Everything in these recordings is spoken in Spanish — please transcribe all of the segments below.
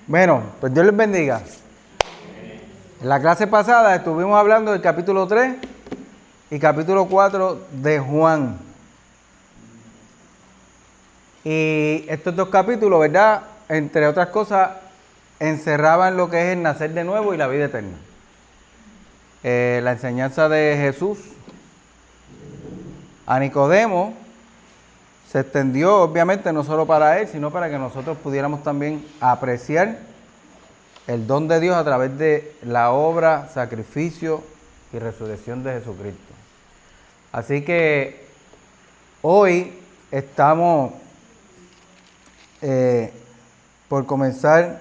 Bueno, pues Dios les bendiga. En la clase pasada estuvimos hablando del capítulo 3 y capítulo 4 de Juan. Y estos dos capítulos, ¿verdad? Entre otras cosas, encerraban lo que es el nacer de nuevo y la vida eterna. La enseñanza de Jesús a Nicodemo se extendió, obviamente, no solo para él, sino para que nosotros pudiéramos también apreciar el don de Dios a través de la obra, sacrificio y resurrección de Jesucristo. Así que hoy estamos por comenzar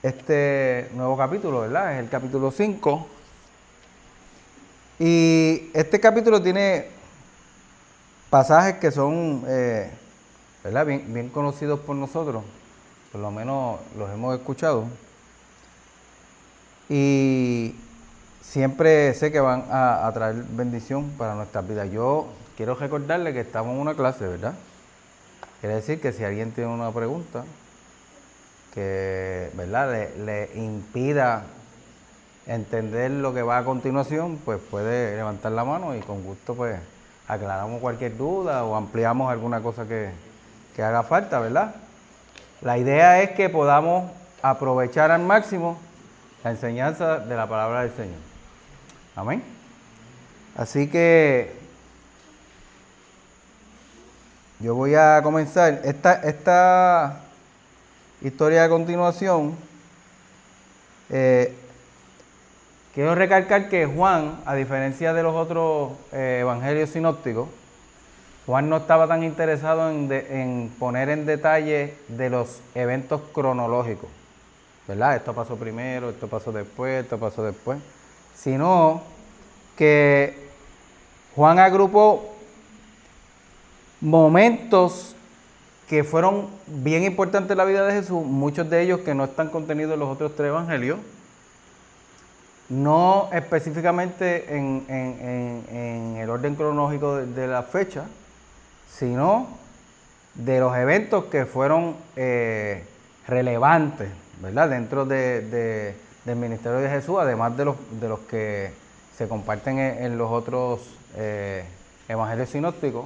este nuevo capítulo, ¿verdad? Es el capítulo 5. Y este capítulo tiene pasajes que son, ¿verdad? Bien conocidos por nosotros. Por lo menos los hemos escuchado. Y siempre sé que van a traer bendición para nuestras vidas. Yo quiero recordarle que estamos en una clase, ¿verdad? Quiere decir que si alguien tiene una pregunta que, ¿verdad?, le impida entender lo que va a continuación, pues puede levantar la mano y con gusto pues aclaramos cualquier duda o ampliamos alguna cosa que haga falta, ¿verdad? La idea es que podamos aprovechar al máximo la enseñanza de la palabra del Señor. Amén. Así que yo voy a comenzar esta historia de continuación. Quiero recalcar que Juan, a diferencia de los otros evangelios sinópticos, Juan no estaba tan interesado en poner en detalle de los eventos cronológicos, ¿verdad? Esto pasó primero, esto pasó después, sino que Juan agrupó momentos que fueron bien importantes en la vida de Jesús, muchos de ellos que no están contenidos en los otros tres evangelios, no específicamente en el orden cronológico de la fecha, sino de los eventos que fueron relevantes, ¿verdad?, dentro del ministerio de Jesús, además de los que se comparten en los otros evangelios sinópticos.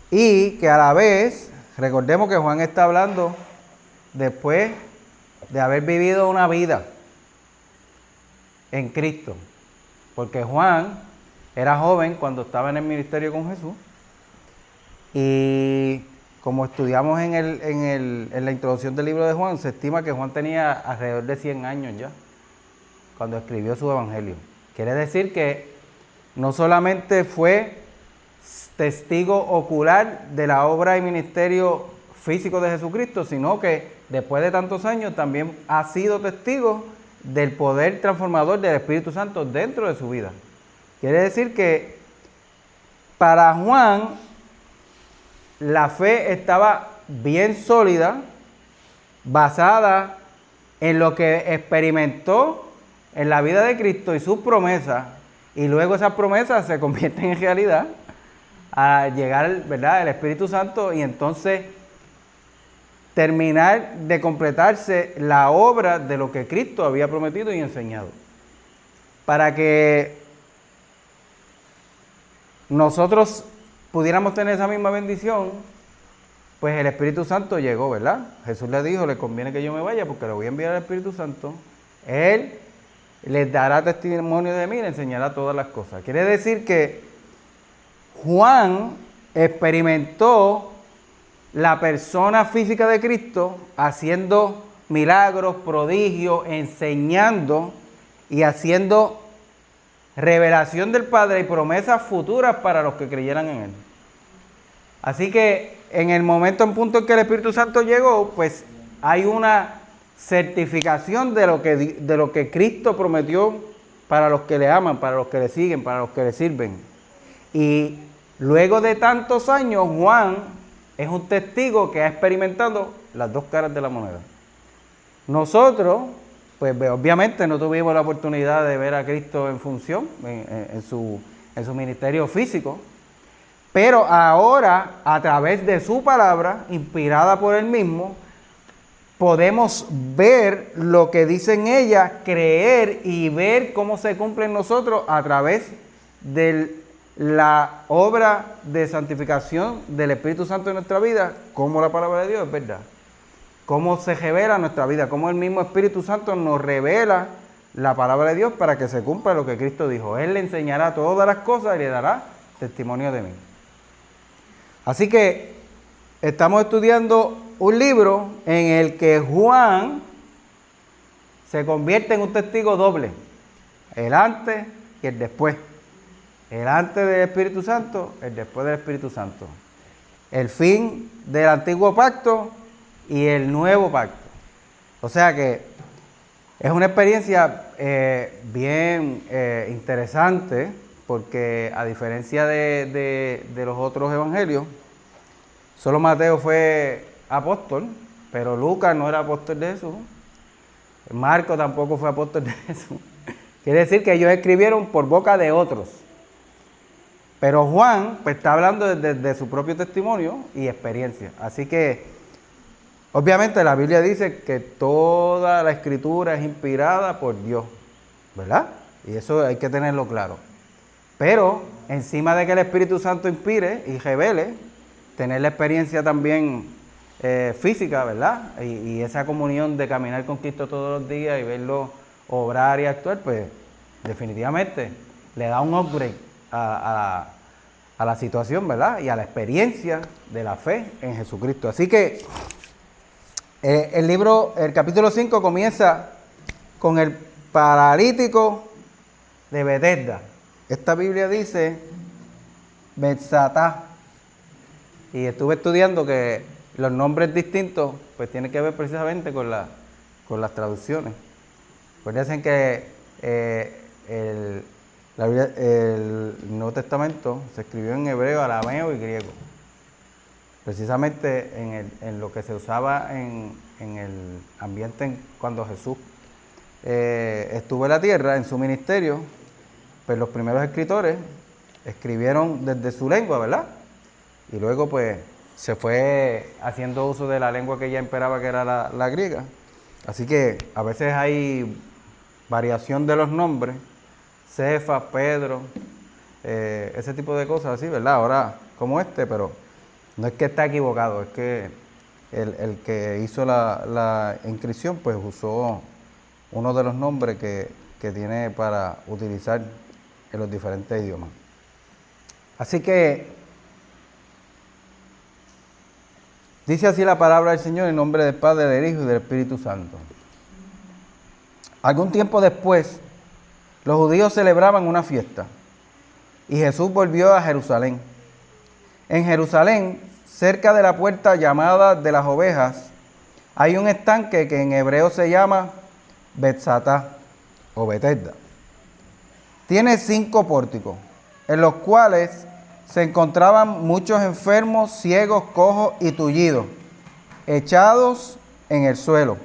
Y que a la vez, recordemos que Juan está hablando después de haber vivido una vida en Cristo, porque Juan era joven cuando estaba en el ministerio con Jesús, y como estudiamos en la introducción del libro de Juan, se estima que Juan tenía alrededor de 100 años ya cuando escribió su evangelio. Quiere decir que no solamente fue testigo ocular de la obra y ministerio físico de Jesucristo, sino que después de tantos años también ha sido testigo del poder transformador del Espíritu Santo dentro de su vida. Quiere decir que para Juan la fe estaba bien sólida, basada en lo que experimentó en la vida de Cristo y sus promesas, y luego esas promesas se convierten en realidad a llegar, ¿verdad?, el Espíritu Santo, y entonces terminar de completarse la obra de lo que Cristo había prometido y enseñado. Para que nosotros pudiéramos tener esa misma bendición, pues el Espíritu Santo llegó, ¿verdad? Jesús le dijo, le conviene que yo me vaya porque le voy a enviar al Espíritu Santo. Él les dará testimonio de mí y le enseñará todas las cosas. Quiere decir que Juan experimentó la persona física de Cristo haciendo milagros, prodigios, enseñando y haciendo revelación del Padre y promesas futuras para los que creyeran en Él. Así que en el momento, en punto en que el Espíritu Santo llegó, pues hay una certificación de lo que Cristo prometió para los que le aman, para los que le siguen, para los que le sirven. Y luego de tantos años, Juan es un testigo que ha experimentado las dos caras de la moneda. Nosotros, pues obviamente no tuvimos la oportunidad de ver a Cristo en función, en su ministerio físico, pero ahora, a través de su palabra, inspirada por él mismo, podemos ver lo que dice en ella, creer y ver cómo se cumple en nosotros a través de la obra de santificación del Espíritu Santo en nuestra vida, como la palabra de Dios es verdad. Cómo se revela en nuestra vida, cómo el mismo Espíritu Santo nos revela la palabra de Dios para que se cumpla lo que Cristo dijo. Él le enseñará todas las cosas y le dará testimonio de mí. Así que estamos estudiando un libro en el que Juan se convierte en un testigo doble. El antes y el después. El antes del Espíritu Santo, el después del Espíritu Santo. El fin del antiguo pacto y el nuevo pacto. O sea que es una experiencia bien interesante, porque a diferencia de los otros evangelios, solo Mateo fue apóstol, pero Lucas no era apóstol de Jesús. Marco tampoco fue apóstol de Jesús. Quiere decir que ellos escribieron por boca de otros. Pero Juan pues, está hablando de su propio testimonio y experiencia. Así que, obviamente, la Biblia dice que toda la escritura es inspirada por Dios, ¿verdad? Y eso hay que tenerlo claro. Pero, encima de que el Espíritu Santo inspire y revele, tener la experiencia también física, ¿verdad? Y esa comunión de caminar con Cristo todos los días y verlo obrar y actuar, pues, definitivamente le da un upgrade a la situación, ¿verdad? Y a la experiencia de la fe en Jesucristo. Así que el capítulo 5 comienza con el paralítico de Betesda. Esta Biblia dice Betsatá. Y estuve estudiando que los nombres distintos pues tienen que ver precisamente con las traducciones. Pues dicen que el Nuevo Testamento se escribió en hebreo, arameo y griego. Precisamente en lo que se usaba en el ambiente cuando Jesús estuvo en la tierra, en su ministerio, pues los primeros escritores escribieron desde su lengua, ¿verdad? Y luego pues se fue haciendo uso de la lengua que ya imperaba, que era la griega. Así que a veces hay variación de los nombres, Cefas, Pedro, ese tipo de cosas así, ¿verdad? Ahora como pero no es que está equivocado, es que el que hizo la inscripción pues usó uno de los nombres que tiene para utilizar en los diferentes idiomas. Así que dice así la palabra del Señor en nombre del Padre, del Hijo y del Espíritu Santo. Algún tiempo después, los judíos celebraban una fiesta y Jesús volvió a Jerusalén. En Jerusalén, cerca de la puerta llamada de las ovejas, hay un estanque que en hebreo se llama Betsatá o Betesda. Tiene 5 pórticos, en los cuales se encontraban muchos enfermos, ciegos, cojos y tullidos, echados en el suelo.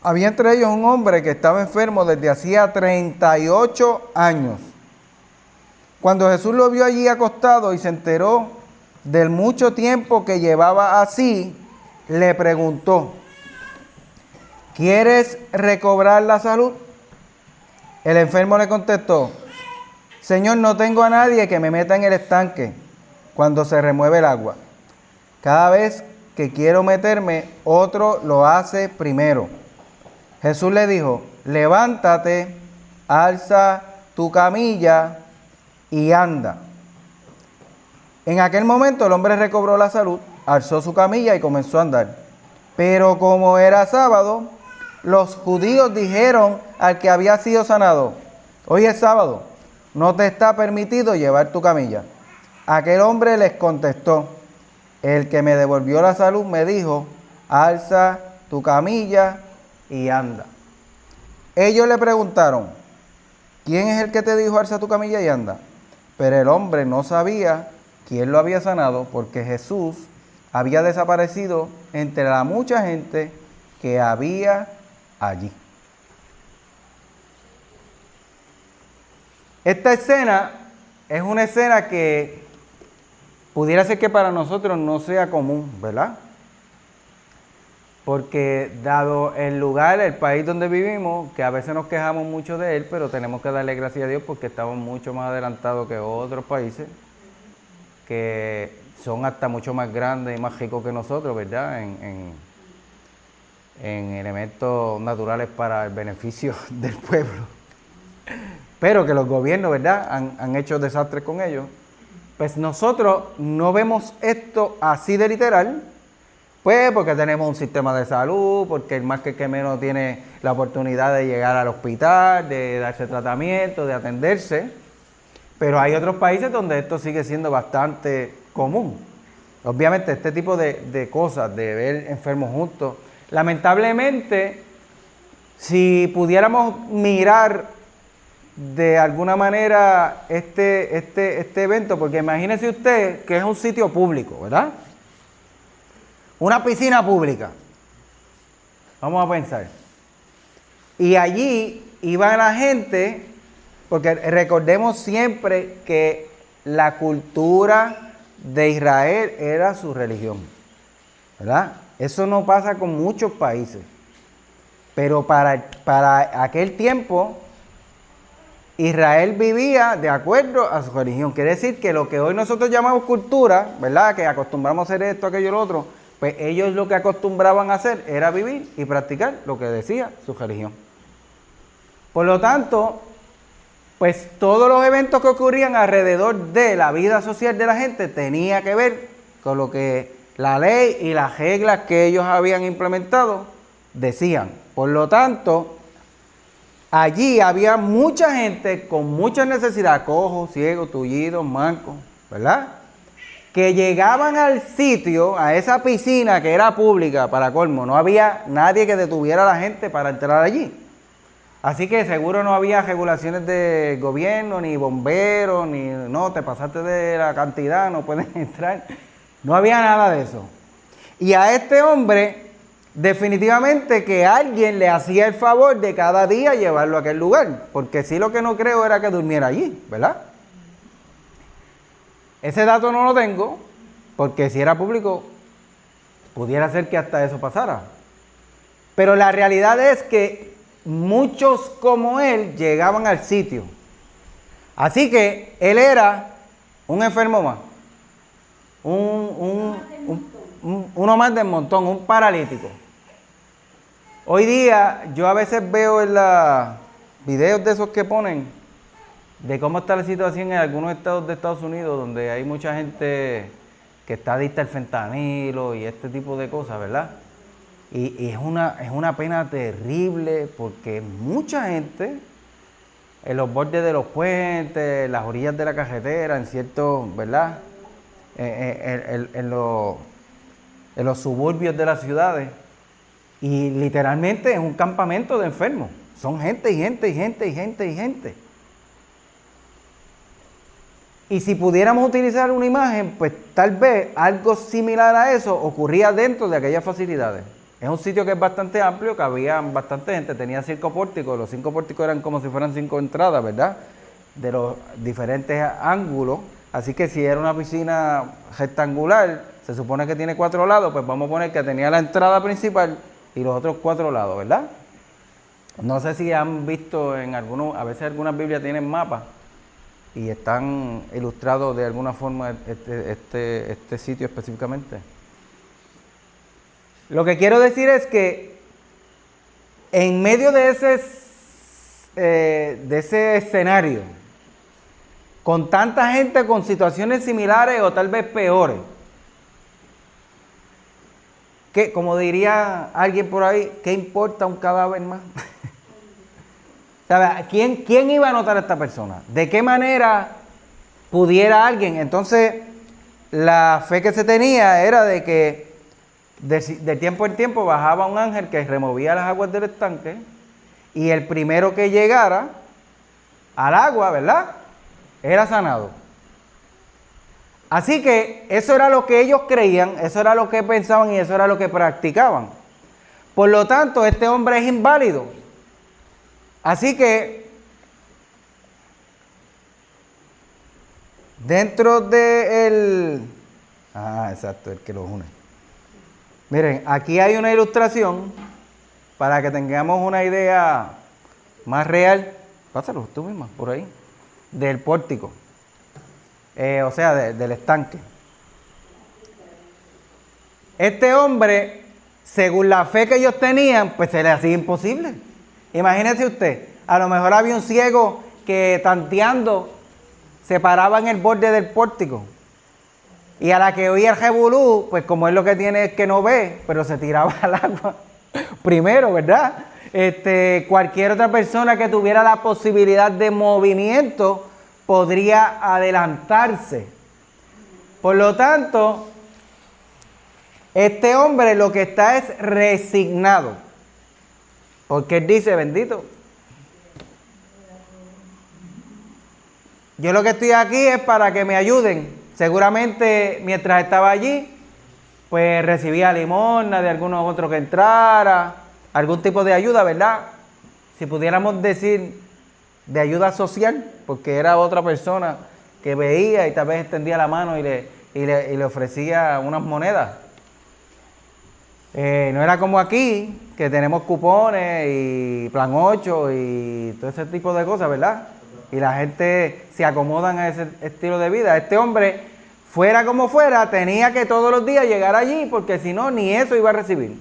Había entre ellos un hombre que estaba enfermo desde hacía 38 años. Cuando Jesús lo vio allí acostado y se enteró del mucho tiempo que llevaba así, le preguntó: ¿quieres recobrar la salud? El enfermo le contestó: Señor, no tengo a nadie que me meta en el estanque cuando se remueve el agua. Cada vez que quiero meterme, otro lo hace primero. Jesús le dijo: levántate, alza tu camilla y anda. En aquel momento el hombre recobró la salud, alzó su camilla y comenzó a andar. Pero como era sábado, los judíos dijeron al que había sido sanado: hoy es sábado, no te está permitido llevar tu camilla. Aquel hombre les contestó: el que me devolvió la salud me dijo: alza tu camilla y anda. Ellos le preguntaron: ¿quién es el que te dijo alza tu camilla y anda? Pero el hombre no sabía quién lo había sanado, porque Jesús había desaparecido entre la mucha gente que había allí. Esta escena es una escena que pudiera ser que para nosotros no sea común, ¿verdad? porque dado el lugar, el país donde vivimos, que a veces nos quejamos mucho de él, pero tenemos que darle gracias a Dios porque estamos mucho más adelantados que otros países, que son hasta mucho más grandes y más ricos que nosotros, ¿verdad? En elementos naturales para el beneficio del pueblo. Pero que los gobiernos, ¿verdad?, han hecho desastres con ellos. Pues nosotros no vemos esto así de literal, pues porque tenemos un sistema de salud, porque el más que menos tiene la oportunidad de llegar al hospital, de darse tratamiento, de atenderse. Pero hay otros países donde esto sigue siendo bastante común. Obviamente este tipo de cosas, de ver enfermos juntos, lamentablemente, si pudiéramos mirar de alguna manera este evento, porque imagínese usted que es un sitio público, ¿verdad? Una piscina pública. Vamos a pensar. Y allí iba la gente, porque recordemos siempre que la cultura de Israel era su religión, ¿verdad? Eso no pasa con muchos países. Pero para aquel tiempo, Israel vivía de acuerdo a su religión. Quiere decir que lo que hoy nosotros llamamos cultura, ¿verdad?, que acostumbramos a hacer esto, aquello y lo otro, pues ellos lo que acostumbraban a hacer era vivir y practicar lo que decía su religión. Por lo tanto, pues todos los eventos que ocurrían alrededor de la vida social de la gente tenía que ver con lo que la ley y las reglas que ellos habían implementado decían. Por lo tanto, allí había mucha gente con muchas necesidades, cojos, ciegos, tullidos, mancos, ¿verdad?, que llegaban al sitio, a esa piscina que era pública, para colmo, no había nadie que detuviera a la gente para entrar allí. Así que seguro no había regulaciones de gobierno, ni bomberos, ni no, te pasaste de la cantidad, no puedes entrar. No había nada de eso. Y a este hombre, definitivamente que alguien le hacía el favor de cada día llevarlo a aquel lugar, porque sí, lo que no creo era que durmiera allí, ¿verdad? Ese dato no lo tengo, porque si era público, pudiera ser que hasta eso pasara. Pero la realidad es que muchos como él llegaban al sitio. Así que él era un enfermo más, uno más del montón, un paralítico. Hoy día yo a veces veo en los videos de esos que ponen de cómo está la situación en algunos estados de Estados Unidos, donde hay mucha gente que está adicta al fentanilo y este tipo de cosas, ¿verdad? Y es una pena terrible, porque mucha gente en los bordes de los puentes, en las orillas de la carretera, en ciertos, ¿verdad?, en los suburbios de las ciudades, y literalmente es un campamento de enfermos. Son gente y gente y gente y gente y gente. Y si pudiéramos utilizar una imagen, pues tal vez algo similar a eso ocurría dentro de aquellas facilidades. Es un sitio que es bastante amplio, que había bastante gente, tenía 5 pórticos, los 5 pórticos eran como si fueran 5 entradas, ¿verdad?, de los diferentes ángulos. Así que si era una piscina rectangular, se supone que tiene 4 lados, pues vamos a poner que tenía la entrada principal y los otros 4 lados, ¿verdad? No sé si han visto a veces algunas Biblias tienen mapas y están ilustrados de alguna forma este sitio específicamente. Lo que quiero decir es que en medio de ese escenario, con tanta gente con situaciones similares o tal vez peores, que, como diría alguien por ahí, ¿qué importa un cadáver más? ¿Sabe? ¿Quién iba a notar a esta persona? ¿De qué manera pudiera alguien? Entonces, la fe que se tenía era de que de tiempo en tiempo bajaba un ángel que removía las aguas del estanque, y el primero que llegara al agua, ¿verdad?, era sanado. Así que eso era lo que ellos creían, eso era lo que pensaban y eso era lo que practicaban. Por lo tanto, este hombre es inválido. Así que dentro de el... exacto, el que los une. Miren, aquí hay una ilustración para que tengamos una idea más real. Pásalo tú misma, por ahí. Del pórtico. O sea, del estanque. Este hombre, según la fe que ellos tenían, pues se le hacía imposible. Imagínese usted, a lo mejor había un ciego que tanteando se paraba en el borde del pórtico. Y a la que oía el revolú, pues como es lo que tiene es que no ve, pero se tiraba al agua primero, ¿verdad? Cualquier otra persona que tuviera la posibilidad de movimiento podría adelantarse. Por lo tanto, este hombre lo que está es resignado. Porque él dice, bendito, yo lo que estoy aquí es para que me ayuden. Seguramente mientras estaba allí, pues recibía limosna de alguno otro que entrara, algún tipo de ayuda, ¿verdad? Si pudiéramos decir de ayuda social, porque era otra persona que veía y tal vez extendía la mano y le ofrecía unas monedas. No era como aquí, que tenemos cupones y plan 8 y todo ese tipo de cosas, ¿verdad? Y la gente se acomodan a ese estilo de vida. Este hombre, fuera como fuera, tenía que todos los días llegar allí, porque si no, ni eso iba a recibir.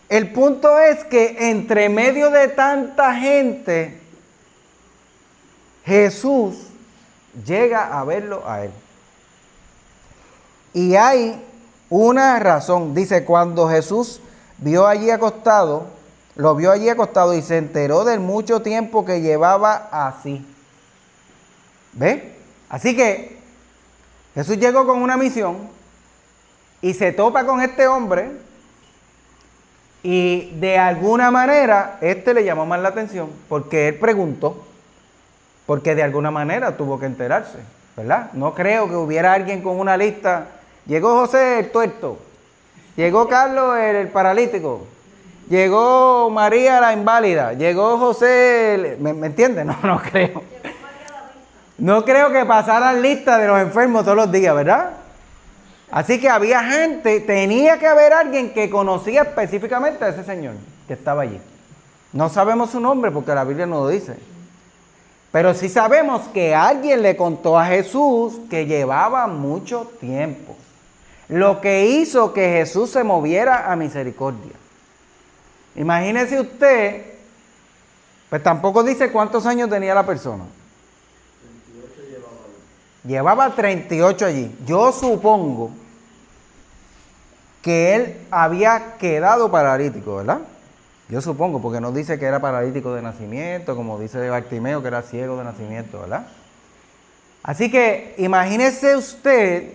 El punto es que entre medio de tanta gente, Jesús llega a verlo a él. Y hay una razón. Dice, cuando Jesús lo vio allí acostado y se enteró del mucho tiempo que llevaba así. ¿Ve? Así que Jesús llegó con una misión y se topa con este hombre y de alguna manera le llamó más la atención porque él preguntó, porque de alguna manera tuvo que enterarse, ¿verdad? No creo que hubiera alguien con una lista. Llegó José el tuerto, llegó Carlos el paralítico, llegó María la inválida, llegó José, ¿me entiendes? No creo. No creo que pasaran listas de los enfermos todos los días, ¿verdad? Así que había gente, tenía que haber alguien que conocía específicamente a ese señor que estaba allí. No sabemos su nombre porque la Biblia no lo dice. Pero sí sabemos que alguien le contó a Jesús que llevaba mucho tiempo. Lo que hizo que Jesús se moviera a misericordia. Imagínese usted, pues tampoco dice cuántos años tenía la persona. 38 Llevaba 38 allí. Yo supongo que él había quedado paralítico, ¿verdad? Yo supongo, porque no dice que era paralítico de nacimiento, como dice Bartimeo, que era ciego de nacimiento, ¿verdad? Así que imagínese usted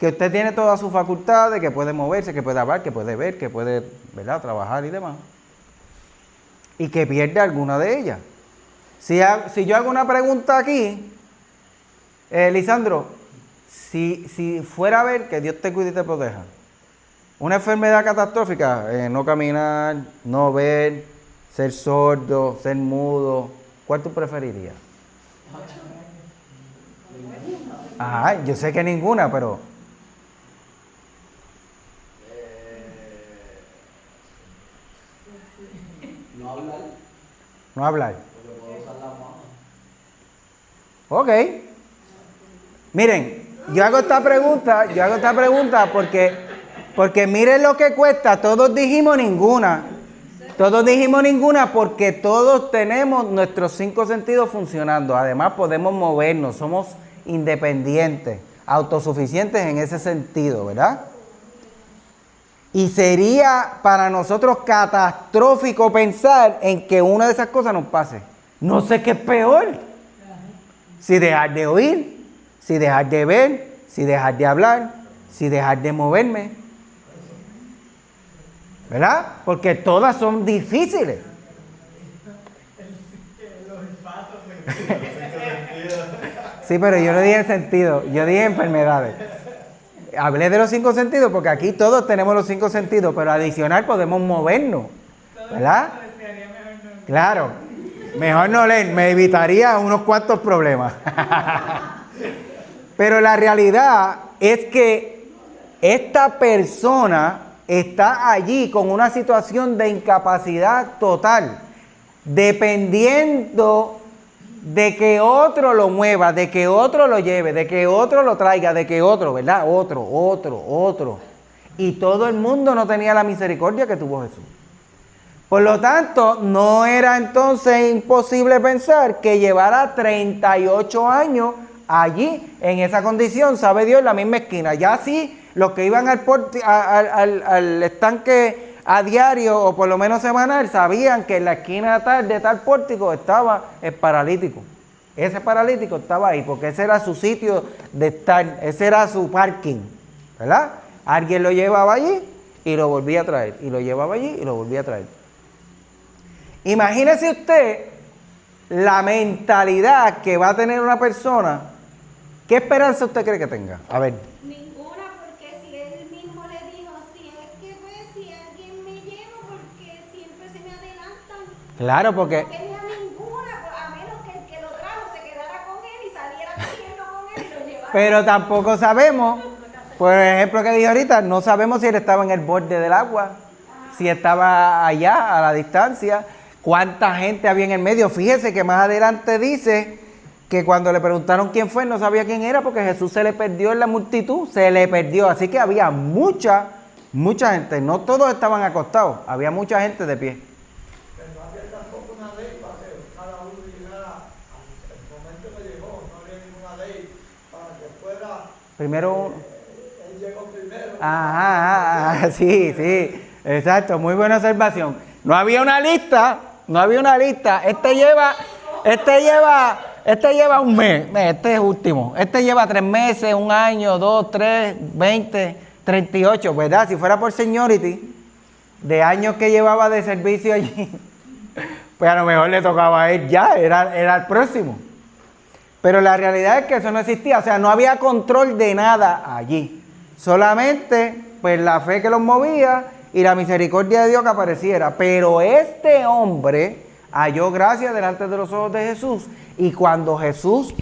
que usted tiene todas sus facultades, que puede moverse, que puede hablar, que puede ver, que puede, ¿verdad?, trabajar y demás, y que pierde alguna de ellas. Si yo hago una pregunta aquí, Lisandro, si fuera a ver, que Dios te cuide y te proteja, una enfermedad catastrófica, no caminar, no ver, ser sordo, ser mudo, ¿cuál tú preferirías? Ajá, yo sé que ninguna, pero... No hablar, No hablar. porque puedo usar las manos. Ok. Miren, yo hago esta pregunta porque miren lo que cuesta. Todos dijimos ninguna. Todos dijimos ninguna porque todos tenemos nuestros 5 sentidos funcionando. Además podemos movernos, somos independientes, autosuficientes en ese sentido, ¿verdad? Y sería para nosotros catastrófico pensar en que una de esas cosas nos pase. No sé qué es peor. Si dejar de oír, si dejar de ver, si dejar de hablar, si dejar de moverme. ¿Verdad? Porque todas son difíciles. Sí, pero yo no dije sentido, yo dije enfermedades. Hablé de los 5 sentidos porque aquí todos tenemos los 5 sentidos, pero adicional podemos movernos, ¿verdad? Claro, mejor no leer, me evitaría unos cuantos problemas. Pero la realidad es que esta persona está allí con una situación de incapacidad total, dependiendo de que otro lo mueva, de que otro lo lleve, de que otro lo traiga, de que otro, ¿verdad? Otro. Y todo el mundo no tenía la misericordia que tuvo Jesús. Por lo tanto, no era entonces imposible pensar que llevara 38 años allí, en esa condición, sabe Dios, en la misma esquina. Ya sí, los que iban al estanque a diario o por lo menos semanal, sabían que en la esquina de tal pórtico estaba el paralítico. Ese paralítico estaba ahí, porque ese era su sitio de estar, ese era su parking, ¿verdad? Alguien lo llevaba allí y lo volvía a traer, y lo llevaba allí y lo volvía a traer. Imagínese usted la mentalidad que va a tener una persona. ¿Qué esperanza usted cree que tenga? A ver. Ninguna, porque si él mismo le dijo, si es que pues, si alguien me lleva, porque siempre se me adelantan. Claro, porque... No tenía ninguna, a menos que el que lo trajo se quedara con él y saliera corriendo con él y lo llevara. Pero tampoco sabemos, por ejemplo que dije ahorita, no sabemos si él estaba en el borde del agua, si estaba allá a la distancia, cuánta gente había en el medio. Fíjese que más adelante dice que cuando le preguntaron quién fue, no sabía quién era porque Jesús se le perdió en la multitud, se le perdió. Así que había mucha gente, no todos estaban acostados, había mucha gente de pie. Pero no había tampoco una ley para que cada uno llegara al momento que llegó. No había ninguna ley para que fuera. Primero... Él llegó primero. Ajá, sí, exacto, muy buena observación. No había una lista. Este lleva un mes, este es último. Este lleva 3 meses, 1 año, 2, 3, 20, 38, ¿verdad? Si fuera por seniority, de años que llevaba de servicio allí, pues a lo mejor le tocaba a él ya, era el próximo. Pero la realidad es que eso no existía, o sea, no había control de nada allí. Solamente, pues la fe que los movía y la misericordia de Dios que apareciera. Pero este hombre halló gracia delante de los ojos de Jesús. Y cuando Jesús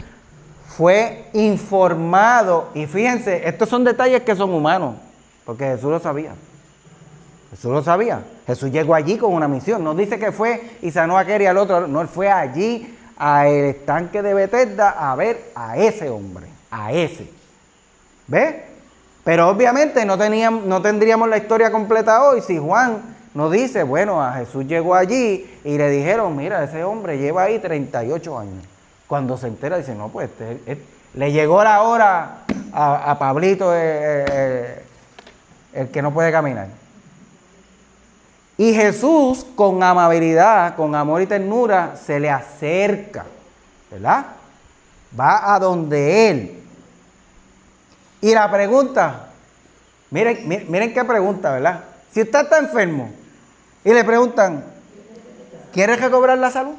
fue informado, y fíjense, estos son detalles que son humanos, porque Jesús lo sabía. Jesús llegó allí con una misión. No dice que fue y sanó a aquel y al otro. No, él fue allí al estanque de Betesda a ver a ese hombre, a ese. ¿Ves? Pero obviamente no tendríamos la historia completa hoy si Juan nos dice, bueno, a Jesús llegó allí y le dijeron, mira, ese hombre lleva ahí 38 años. Cuando se entera dice, no, pues le llegó la hora a Pablito, el que no puede caminar. Y Jesús, con amabilidad, con amor y ternura, se le acerca, ¿verdad? Va a donde él. Y la pregunta, miren qué pregunta, ¿verdad? Si usted está enfermo y le preguntan, ¿quieres recobrar la salud?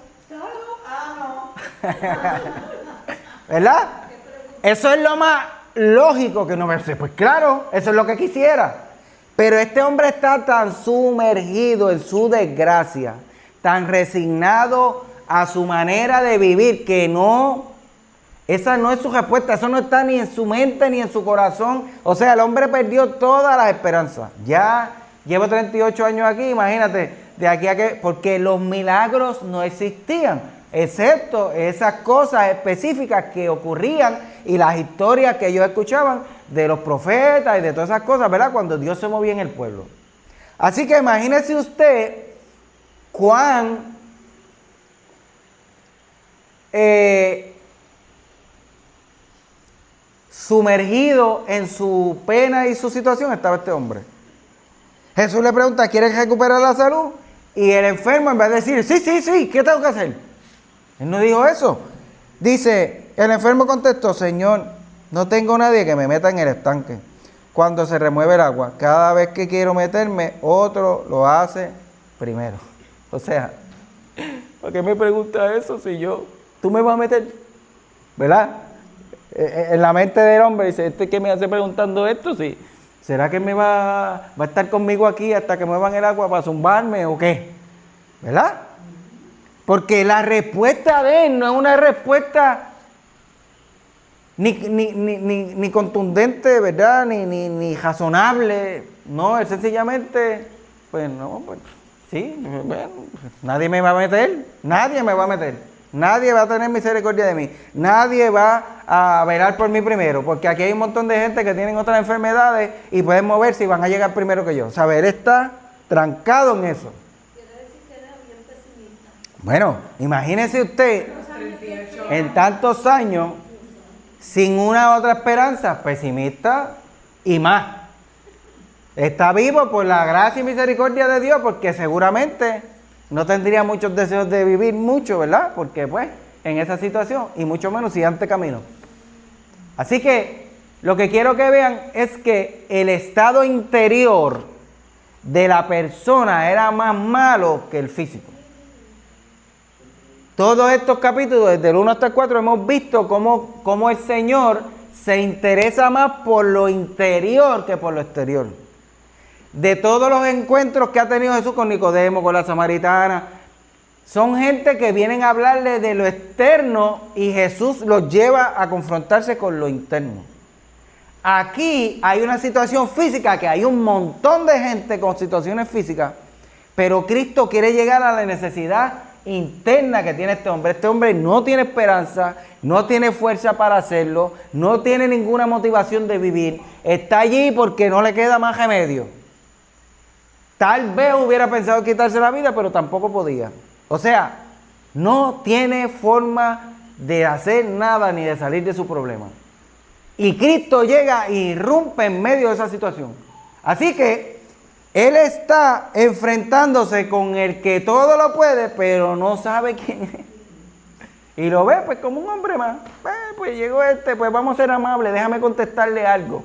¿Verdad? Eso es lo más lógico que uno me dice, pues claro, eso es lo que quisiera. Pero este hombre está tan sumergido en su desgracia, tan resignado a su manera de vivir, que esa no es su respuesta, eso no está ni en su mente ni en su corazón. O sea, el hombre perdió todas las esperanzas. Ya llevo 38 años aquí, imagínate, de aquí a que, porque los milagros no existían, excepto esas cosas específicas que ocurrían y las historias que ellos escuchaban de los profetas y de todas esas cosas, ¿verdad? Cuando Dios se movía en el pueblo. Así que imagínese usted cuán sumergido en su pena y su situación estaba este hombre. Jesús le pregunta, ¿quieres recuperar la salud? Y el enfermo, en vez de decir, sí, ¿qué tengo que hacer? Él no dijo eso. Dice, el enfermo contestó, Señor, no tengo nadie que me meta en el estanque cuando se remueve el agua. Cada vez que quiero meterme, otro lo hace primero. O sea, ¿por qué me pregunta eso si tú me vas a meter? ¿Verdad? En la mente del hombre dice, ¿qué me hace preguntando esto? Sí. ¿Será que me va a estar conmigo aquí hasta que muevan el agua para zumbarme o qué? ¿Verdad? Porque la respuesta de él no es una respuesta ni contundente, ¿verdad? Ni razonable. No, él sencillamente, pues no, pues sí, bueno, nadie me va a meter, nadie me va a meter. Nadie va a tener misericordia de mí. Nadie va a velar por mí primero. Porque aquí hay un montón de gente que tienen otras enfermedades y pueden moverse y van a llegar primero que yo. O sea, él está trancado en eso. Quiere decir que era bien pesimista. Bueno, imagínese usted en tantos años sin una otra esperanza, pesimista y más. Está vivo por la gracia y misericordia de Dios porque seguramente no tendría muchos deseos de vivir mucho, ¿verdad? Porque pues en esa situación y mucho menos si antes camino. Así que lo que quiero que vean es que el estado interior de la persona era más malo que el físico. Todos estos capítulos, desde el 1 hasta el 4, hemos visto cómo el Señor se interesa más por lo interior que por lo exterior. De todos los encuentros que ha tenido Jesús con Nicodemo, con la samaritana, son gente que vienen a hablarle de lo externo y Jesús los lleva a confrontarse con lo interno. Aquí hay una situación física, que hay un montón de gente con situaciones físicas, pero Cristo quiere llegar a la necesidad interna que tiene este hombre. Este hombre no tiene esperanza, no tiene fuerza para hacerlo, no tiene ninguna motivación de vivir. Está allí porque no le queda más remedio. Tal vez hubiera pensado quitarse la vida, pero tampoco podía. O sea, no tiene forma de hacer nada ni de salir de su problema. Y Cristo llega e irrumpe en medio de esa situación. Así que Él está enfrentándose con el que todo lo puede, pero no sabe quién es. Y lo ve pues como un hombre más. Pues llegó pues vamos a ser amables, déjame contestarle algo.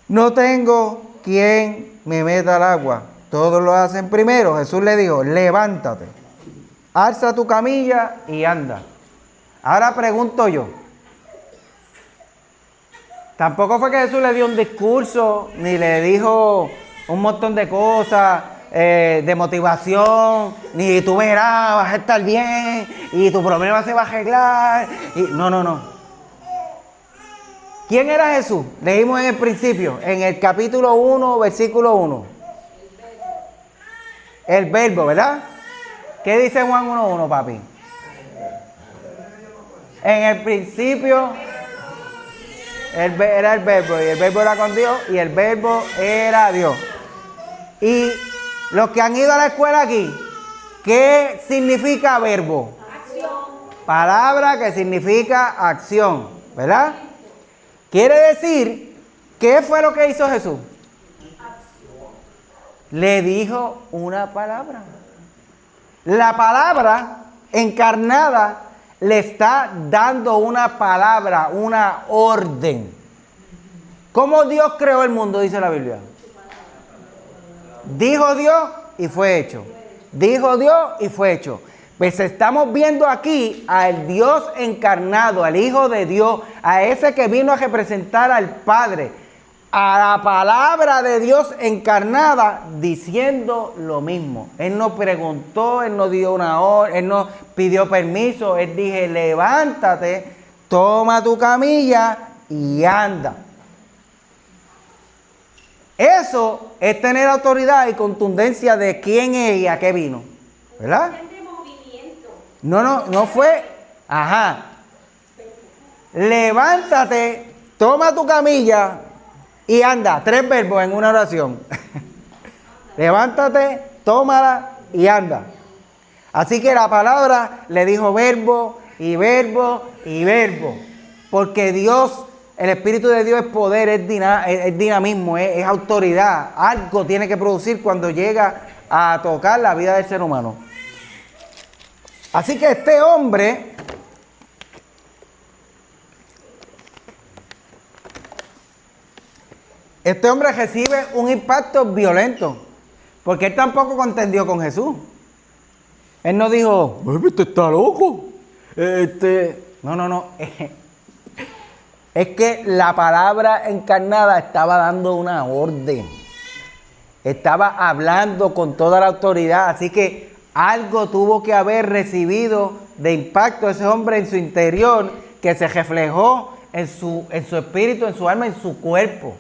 No tengo quien me meta al agua. Todos lo hacen primero. Jesús le dijo, levántate, alza tu camilla y anda. Ahora pregunto yo. Tampoco fue que Jesús le dio un discurso, ni le dijo un montón de cosas de motivación, ni tú verás, vas a estar bien, y tu problema se va a arreglar. No. ¿Quién era Jesús? Leímos en el principio, en el capítulo 1, versículo 1. El verbo, ¿verdad? ¿Qué dice Juan 1:1, papi? En el principio era el verbo, y el verbo era con Dios, y el verbo era Dios. Y los que han ido a la escuela aquí, ¿qué significa verbo? Acción. Palabra que significa acción, ¿verdad? Quiere decir, ¿qué fue lo que hizo Jesús? Le dijo una palabra. La palabra encarnada le está dando una palabra, una orden. ¿Cómo Dios creó el mundo? Dice la Biblia. Dijo Dios y fue hecho. Dijo Dios y fue hecho. Pues estamos viendo aquí al Dios encarnado, al Hijo de Dios, a ese que vino a representar al Padre, a la palabra de Dios encarnada, diciendo lo mismo. Él no preguntó, Él no dio una orden, Él no pidió permiso, Él dije, levántate, toma tu camilla y anda. Eso es tener autoridad y contundencia de quién es y a qué vino, ¿verdad? No fue, levántate, toma tu camilla y anda. 3 verbos en una oración. Levántate, tómala y anda. Así que la palabra le dijo verbo y verbo y verbo. Porque Dios, el Espíritu de Dios es poder, es dinamismo, es autoridad. Algo tiene que producir cuando llega a tocar la vida del ser humano. Así que este hombre recibe un impacto violento, porque él tampoco contendió con Jesús. Él no dijo, este está loco. No. Es que la palabra encarnada estaba dando una orden. Estaba hablando con toda la autoridad, así que algo tuvo que haber recibido de impacto ese hombre en su interior, que se reflejó en su espíritu, en su alma, en su cuerpo.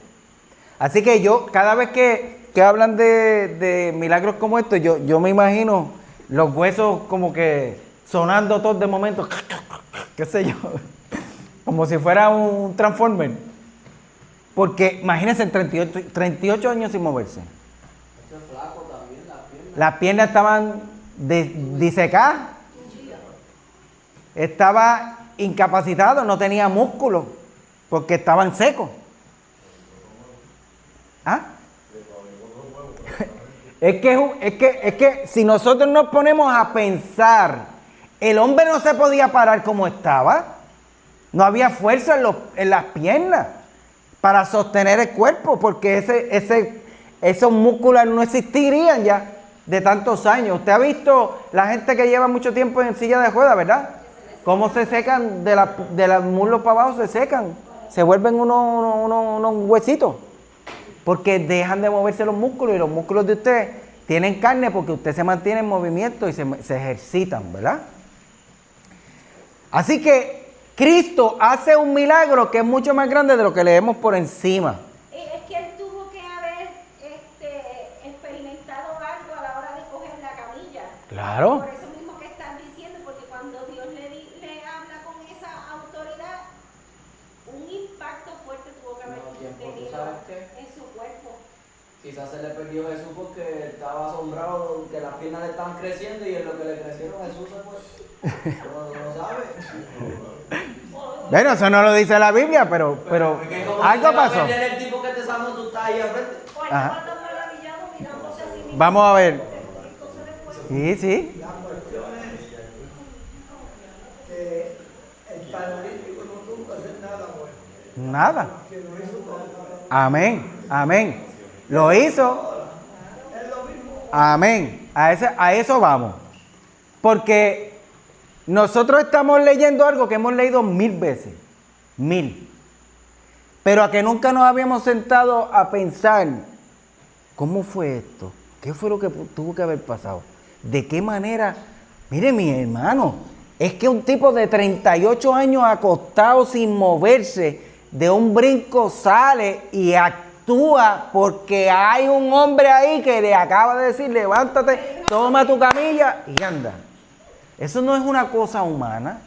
Así que yo, cada vez que hablan de milagros como estos, yo me imagino los huesos como que sonando todos de momento, qué sé yo, como si fuera un Transformer. Porque imagínense, en 38 años sin moverse. Las piernas estaban disecadas. Estaba incapacitado, no tenía músculo, porque estaban secos. ¿Ah? Es que si nosotros nos ponemos a pensar, el hombre no se podía parar como estaba. No había fuerza en las piernas para sostener el cuerpo, porque esos músculos no existirían ya de tantos años. Usted ha visto la gente que lleva mucho tiempo en silla de ruedas, ¿verdad? Cómo se secan de los muslos para abajo, se secan, se vuelven unos huesitos, porque dejan de moverse los músculos, y los músculos de usted tienen carne porque usted se mantiene en movimiento y se ejercitan, ¿verdad? Así que Cristo hace un milagro que es mucho más grande de lo que leemos por encima. Es que él tuvo que haber experimentado algo a la hora de coger la camilla. Claro. Por eso mismo que están diciendo, porque cuando Dios le habla con esa autoridad, un impacto fuerte tuvo que haber tenido en su cuerpo. Quizás se le perdió Jesús porque estaba asombrado que las piernas le estaban creciendo, y en lo que le crecieron Jesús se fue. No lo sabe. Bueno, eso no lo dice la Biblia, pero algo pasó. El tipo que te sanó, tú estás ahí al frente. Ajá. Mirándose a sí mismo. Vamos a ver. Sí. La cuestión es que el paralítico no tuvo que hacer nada bueno. Nada. Que lo hizo todo. Amén. Lo hizo. Es lo mismo. Amén. A eso vamos. Porque nosotros estamos leyendo algo que hemos leído 1000 veces. 1000. Pero a que nunca nos habíamos sentado a pensar, ¿cómo fue esto? ¿Qué fue lo que tuvo que haber pasado? ¿De qué manera? Mire, mi hermano, es que un tipo de 38 años acostado sin moverse, de un brinco sale y actúa porque hay un hombre ahí que le acaba de decir, levántate, toma tu camilla y anda. Eso no es una cosa humana.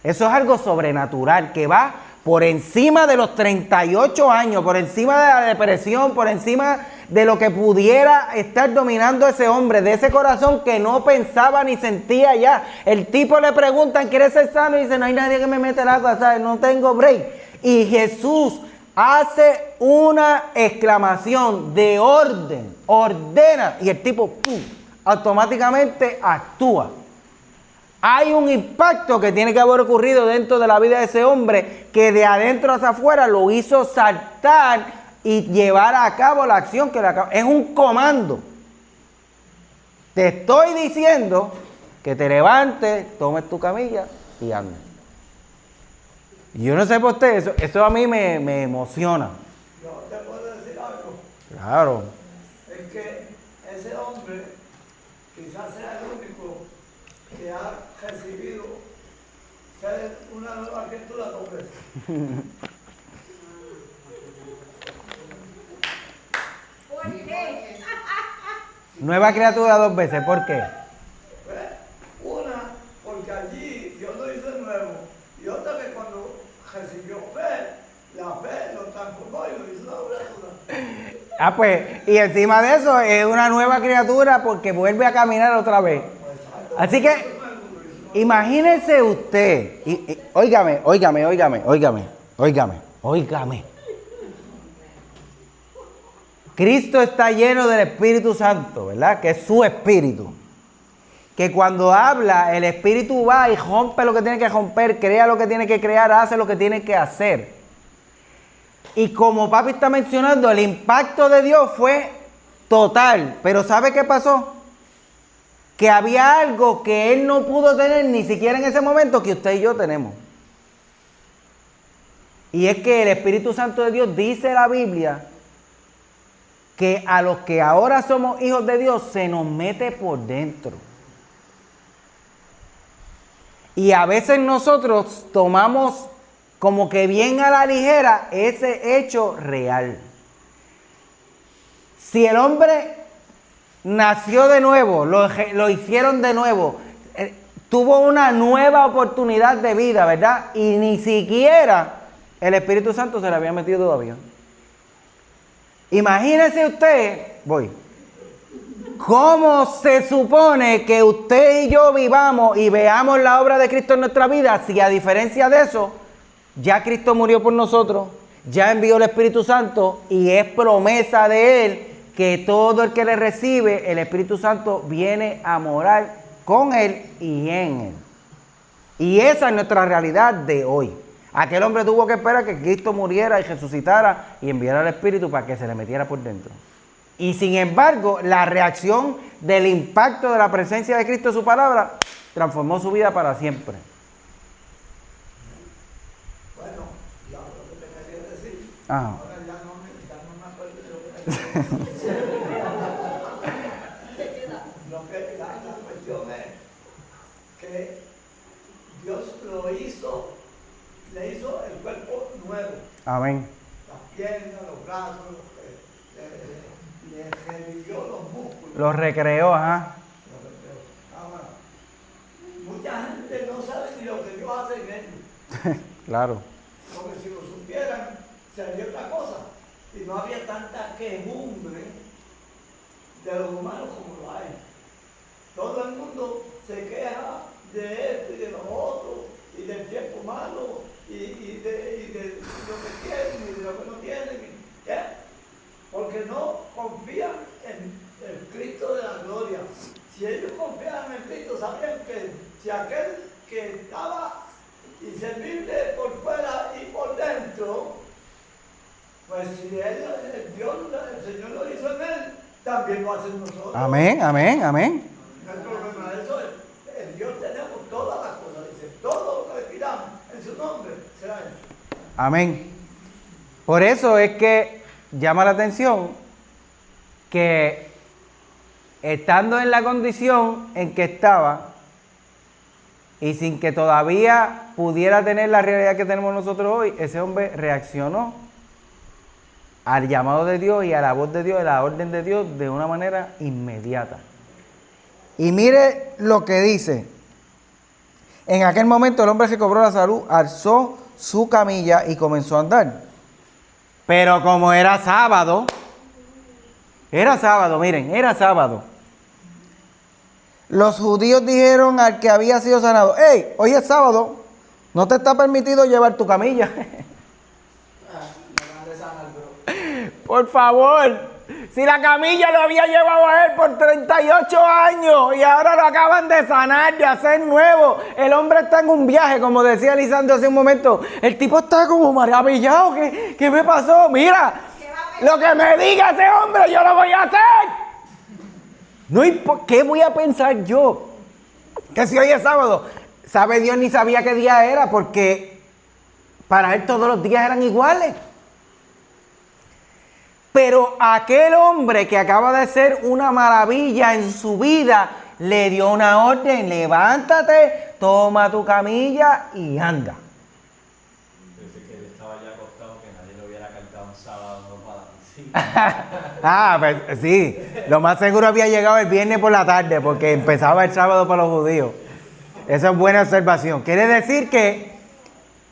Eso es algo sobrenatural que va por encima de los 38 años, por encima de la depresión, por encima de lo que pudiera estar dominando a ese hombre, de ese corazón que no pensaba ni sentía ya. El tipo le preguntan, ¿quieres ser sano? Y dice, no hay nadie que me meta el agua, ¿sabes? No tengo break. Y Jesús hace una exclamación de orden, ordena, y el tipo ¡pum!, automáticamente actúa. Hay un impacto que tiene que haber ocurrido dentro de la vida de ese hombre que de adentro hacia afuera lo hizo saltar y llevar a cabo la acción que le acaba. Es un comando. Te estoy diciendo que te levantes, tomes tu camilla y andes. Y yo no sé por usted, eso a mí me emociona. Yo te puedo decir algo. Claro. Es que ese hombre quizás sea el único que ha recibido ser una nueva criatura dos veces. ¿Por qué? Nueva criatura 2 veces, ¿por qué? Una, porque allí Dios lo hizo nuevo. Y otra que cuando recibió fe, la fe lo transformó y lo hizo una criatura. Ah, pues, y encima de eso es una nueva criatura porque vuelve a caminar otra vez. Así que, imagínese usted, óigame. Cristo está lleno del Espíritu Santo, ¿verdad? Que es su espíritu. Que cuando habla, el espíritu va y rompe lo que tiene que romper, crea lo que tiene que crear, hace lo que tiene que hacer. Y como papi está mencionando, el impacto de Dios fue total. Pero ¿sabe qué pasó? Que había algo que él no pudo tener ni siquiera en ese momento que usted y yo tenemos. Y es que el Espíritu Santo de Dios, dice la Biblia, que a los que ahora somos hijos de Dios se nos mete por dentro. Y a veces nosotros tomamos como que bien a la ligera ese hecho real. Si el hombre nació de nuevo, lo hicieron de nuevo, tuvo una nueva oportunidad de vida, ¿verdad? Y ni siquiera el Espíritu Santo se le había metido todavía. Imagínese usted, ¿cómo se supone que usted y yo vivamos y veamos la obra de Cristo en nuestra vida si a diferencia de eso, ya Cristo murió por nosotros, ya envió el Espíritu Santo y es promesa de Él que todo el que le recibe, el Espíritu Santo viene a morar con Él y en Él? Y esa es nuestra realidad de hoy. Aquel hombre tuvo que esperar que Cristo muriera y resucitara y enviara el Espíritu para que se le metiera por dentro. Y sin embargo, la reacción del impacto de la presencia de Cristo en su palabra transformó su vida para siempre. Bueno, ya lo que te quería decir. Ajá. Ahora ya no me acuerdo de lo que te quería decir. La cuestión es que Dios le hizo el cuerpo nuevo. Amén. Las piernas, los brazos, le revivió los músculos. Lo recreó, ajá. Ahora, mucha gente no sabe ni lo que Dios hace en ellos. Claro. Porque si lo supieran, sería otra cosa. Y no había tanta quejumbre de los humanos como lo hay. Todo el mundo se queja de esto y de lo otro, y del tiempo malo, y de lo que tienen y de lo que no tienen. Porque no confían en el Cristo de la gloria. Si ellos confiaban en Cristo, sabían que si aquel que estaba inservible por fuera y por dentro, pues si el Señor lo hizo en él, también lo hace en nosotros. Amén, amén, amén. No hay problema de eso. En Dios tenemos todas las cosas. Dice, todo lo que le pidamos en su nombre será hecho. Amén. Por eso es que llama la atención que estando en la condición en que estaba y sin que todavía pudiera tener la realidad que tenemos nosotros hoy, ese hombre reaccionó al llamado de Dios y a la voz de Dios, a la orden de Dios de una manera inmediata. Y mire lo que dice. En aquel momento el hombre que cobró la salud alzó su camilla y comenzó a andar. Pero como era sábado, miren, era sábado. Los judíos dijeron al que había sido sanado: hey, hoy es sábado, no te está permitido llevar tu camilla. Por favor, si la camilla lo había llevado a él por 38 años y ahora lo acaban de sanar, de hacer nuevo. El hombre está en un viaje, como decía Lisandro hace un momento. El tipo está como maravillado. ¿Qué me pasó? Mira, lo que me diga ese hombre, yo lo voy a hacer. No, ¿qué voy a pensar yo? Que si hoy es sábado, sabe Dios ni sabía qué día era, porque para él todos los días eran iguales. Pero aquel hombre que acaba de ser una maravilla en su vida, le dio una orden: levántate, toma tu camilla y anda. Pensé que él estaba ya acostado, que nadie lo hubiera cargado un sábado para la piscina. Pues sí, lo más seguro había llegado el viernes por la tarde, porque empezaba el sábado para los judíos. Esa es buena observación. Quiere decir que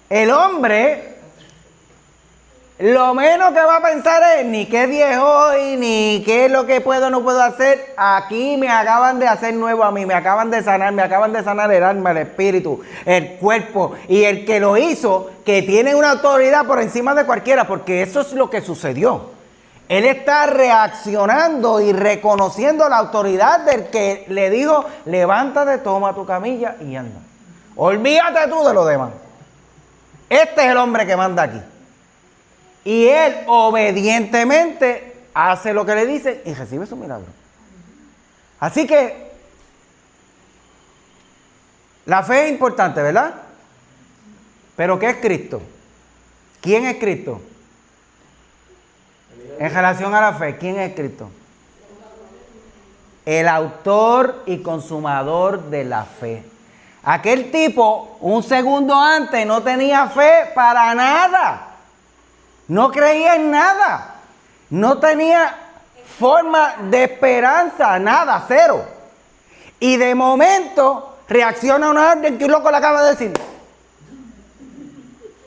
el hombre, lo menos que va a pensar es ni qué día es hoy, ni qué es lo que puedo o no puedo hacer. Aquí me acaban de hacer nuevo a mí, me acaban de sanar el alma, el espíritu, el cuerpo. Y el que lo hizo, que tiene una autoridad por encima de cualquiera, porque eso es lo que sucedió. Él está reaccionando y reconociendo la autoridad del que le dijo: levántate, toma tu camilla y anda. Olvídate tú de lo demás. Este es el hombre que manda aquí. Y él obedientemente hace lo que le dice y recibe su milagro. Así que la fe es importante, ¿verdad? Pero ¿qué es Cristo? ¿Quién es Cristo? En relación a la fe, ¿quién es Cristo? El autor y consumador de la fe. Aquel tipo, un segundo antes, no tenía fe para nada. No creía en nada. No tenía forma de esperanza, nada, cero. Y de momento reacciona a una orden que un loco le acaba de decir.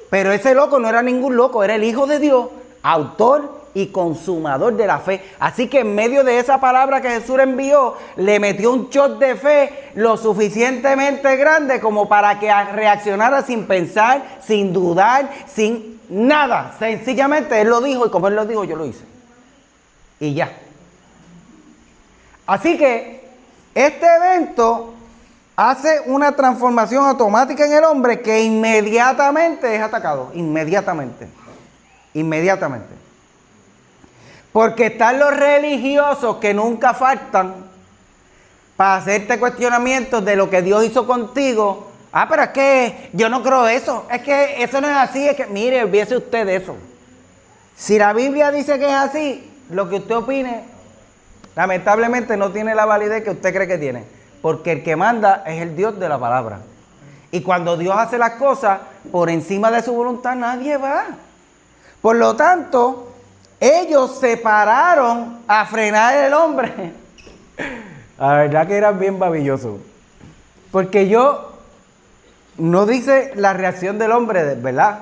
Pero ese loco no era ningún loco, era el Hijo de Dios, autor y consumador de la fe. Así que en medio de esa palabra que Jesús le envió, le metió un shot de fe lo suficientemente grande como para que reaccionara sin pensar, sin dudar, sin nada. Sencillamente Él lo dijo y como Él lo dijo, yo lo hice. Y ya. Así que este evento hace una transformación automática en el hombre que inmediatamente es atacado. Inmediatamente. Porque están los religiosos que nunca faltan para hacerte cuestionamientos de lo que Dios hizo contigo. Ah, pero es que yo no creo eso. Es que eso no es así. Es que, mire, olvídese usted de eso. Si la Biblia dice que es así, lo que usted opine, lamentablemente no tiene la validez que usted cree que tiene. Porque el que manda es el Dios de la palabra. Y cuando Dios hace las cosas por encima de su voluntad, nadie va. Por lo tanto, ellos se pararon a frenar el hombre. La verdad que eran bien babillosos. Porque no dice la reacción del hombre, ¿verdad?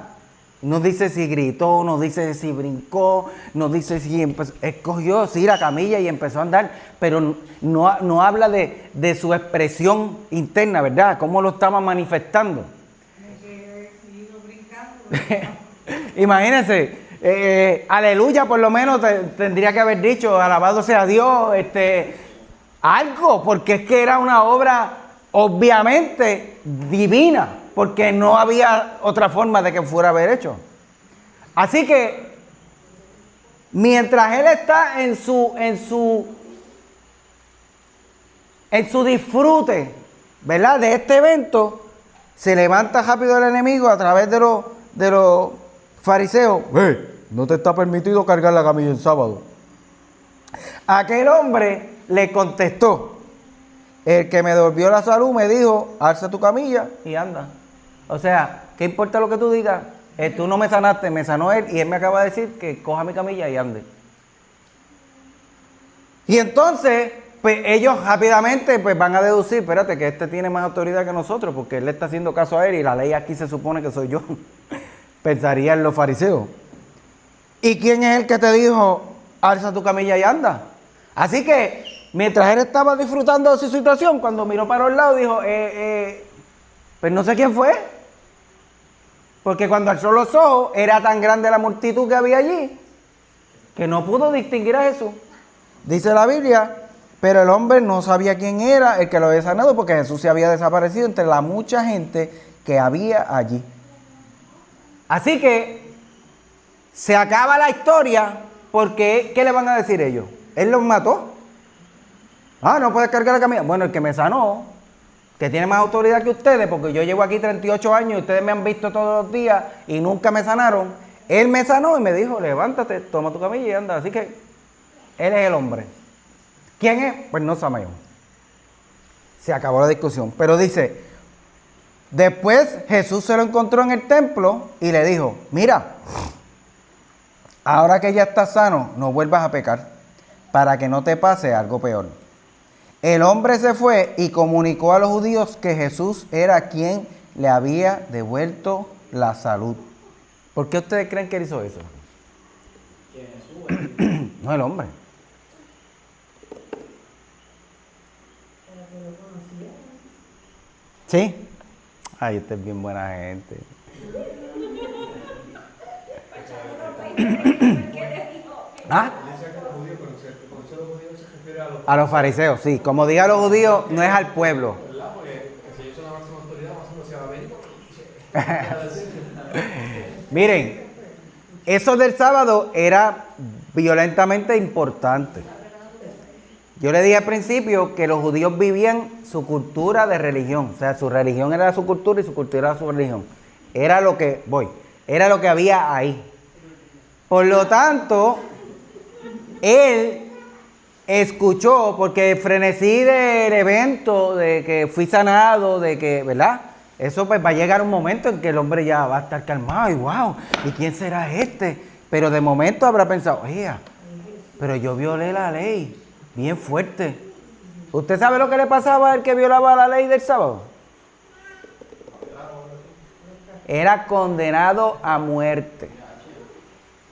No dice si gritó, no dice si brincó, no dice si escogió la camilla y empezó a andar, pero no habla de su expresión interna, ¿verdad? Cómo lo estaba manifestando. Imagínense, aleluya por lo menos tendría que haber dicho, alabado sea Dios, algo, porque es que era una obra obviamente divina. Porque no había otra forma de que fuera a haber hecho. Así que, mientras él está en su disfrute, ¿verdad? De este evento, se levanta rápido el enemigo a través de los fariseos. No te está permitido cargar la camilla en sábado. Aquel hombre le contestó. El que me devolvió la salud me dijo, alza tu camilla y anda. O sea, ¿qué importa lo que tú digas? Tú no me sanaste, me sanó él y él me acaba de decir que coja mi camilla y ande. Y entonces, pues ellos rápidamente pues, van a deducir, espérate, que este tiene más autoridad que nosotros porque él le está haciendo caso a él y la ley aquí se supone que soy yo. Pensarían los fariseos. ¿Y quién es el que te dijo, alza tu camilla y anda? Así que, mientras él estaba disfrutando de su situación, cuando miró para un lado, dijo, pues no sé quién fue. Porque cuando alzó los ojos, era tan grande la multitud que había allí, que no pudo distinguir a Jesús. Dice la Biblia, pero el hombre no sabía quién era el que lo había sanado, porque Jesús se había desaparecido entre la mucha gente que había allí. Así que, se acaba la historia, porque, ¿qué le van a decir ellos? Él los mató. Ah, no puedes cargar la camilla. Bueno, el que me sanó, que tiene más autoridad que ustedes, porque yo llevo aquí 38 años y ustedes me han visto todos los días y nunca me sanaron. Él me sanó y me dijo, levántate, toma tu camilla y anda. Así que él es el hombre. ¿Quién es? Pues no sabemos. Se acabó la discusión. Pero dice, después Jesús se lo encontró en el templo y le dijo, mira, ahora que ya estás sano, no vuelvas a pecar, para que no te pase algo peor. El hombre se fue y comunicó a los judíos que Jesús era quien le había devuelto la salud. ¿Por qué ustedes creen que él hizo eso? No, el hombre. ¿Sí? Ay, usted es bien buena gente. ¿Ah? A los fariseos, sí. Como diga a los judíos, no es al pueblo. Miren, eso del sábado era violentamente importante. Yo le dije al principio que los judíos vivían su cultura de religión. O sea, su religión era su cultura y su cultura era su religión. Era lo que había ahí. Por lo tanto, él escuchó, porque frenesí del evento, de que fui sanado, de que, ¿verdad? Eso pues va a llegar un momento en que el hombre ya va a estar calmado y wow, ¿y quién será este? Pero de momento habrá pensado, oye, pero yo violé la ley, bien fuerte. ¿Usted sabe lo que le pasaba al que violaba la ley del sábado? Era condenado a muerte.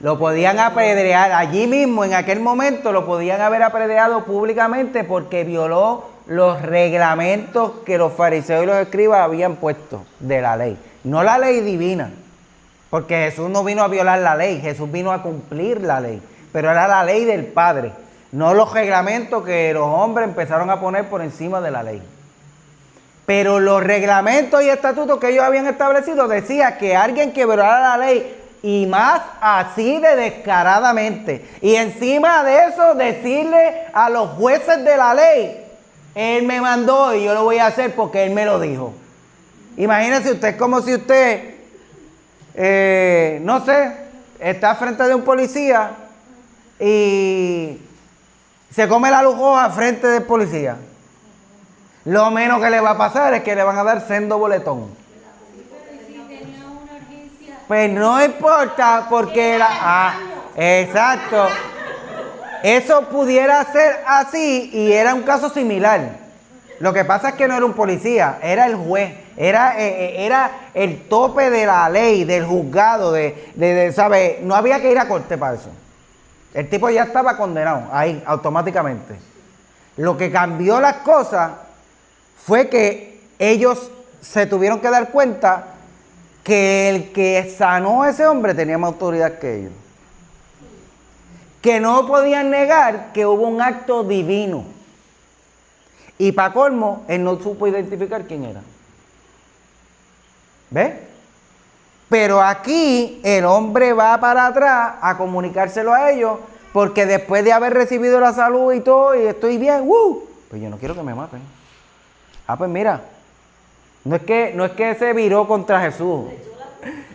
Lo podían apedrear, allí mismo, en aquel momento, lo podían haber apedreado públicamente porque violó los reglamentos que los fariseos y los escribas habían puesto de la ley. No la ley divina, porque Jesús no vino a violar la ley, Jesús vino a cumplir la ley, pero era la ley del Padre, no los reglamentos que los hombres empezaron a poner por encima de la ley. Pero los reglamentos y estatutos que ellos habían establecido decía que alguien que violara la ley, y más así de descaradamente, y encima de eso decirle a los jueces de la ley, él me mandó y yo lo voy a hacer porque él me lo dijo. Imagínese usted, como si usted, no sé, está frente de un policía y se come la lujosa frente del policía. Lo menos que le va a pasar es que le van a dar sendo boletón. Pues no importa, porque era... exacto. Eso pudiera ser así y era un caso similar. Lo que pasa es que no era un policía, era el juez. Era el tope de la ley, del juzgado, ¿sabe? No había que ir a corte para eso. El tipo ya estaba condenado, ahí, automáticamente. Lo que cambió las cosas fue que ellos se tuvieron que dar cuenta que el que sanó a ese hombre tenía más autoridad que ellos. Que no podían negar que hubo un acto divino. Y para colmo, él no supo identificar quién era. ¿Ves? Pero aquí el hombre va para atrás a comunicárselo a ellos, porque después de haber recibido la salud y todo, y estoy bien, pues yo no quiero que me maten. Pues mira, no es que se viró contra Jesús,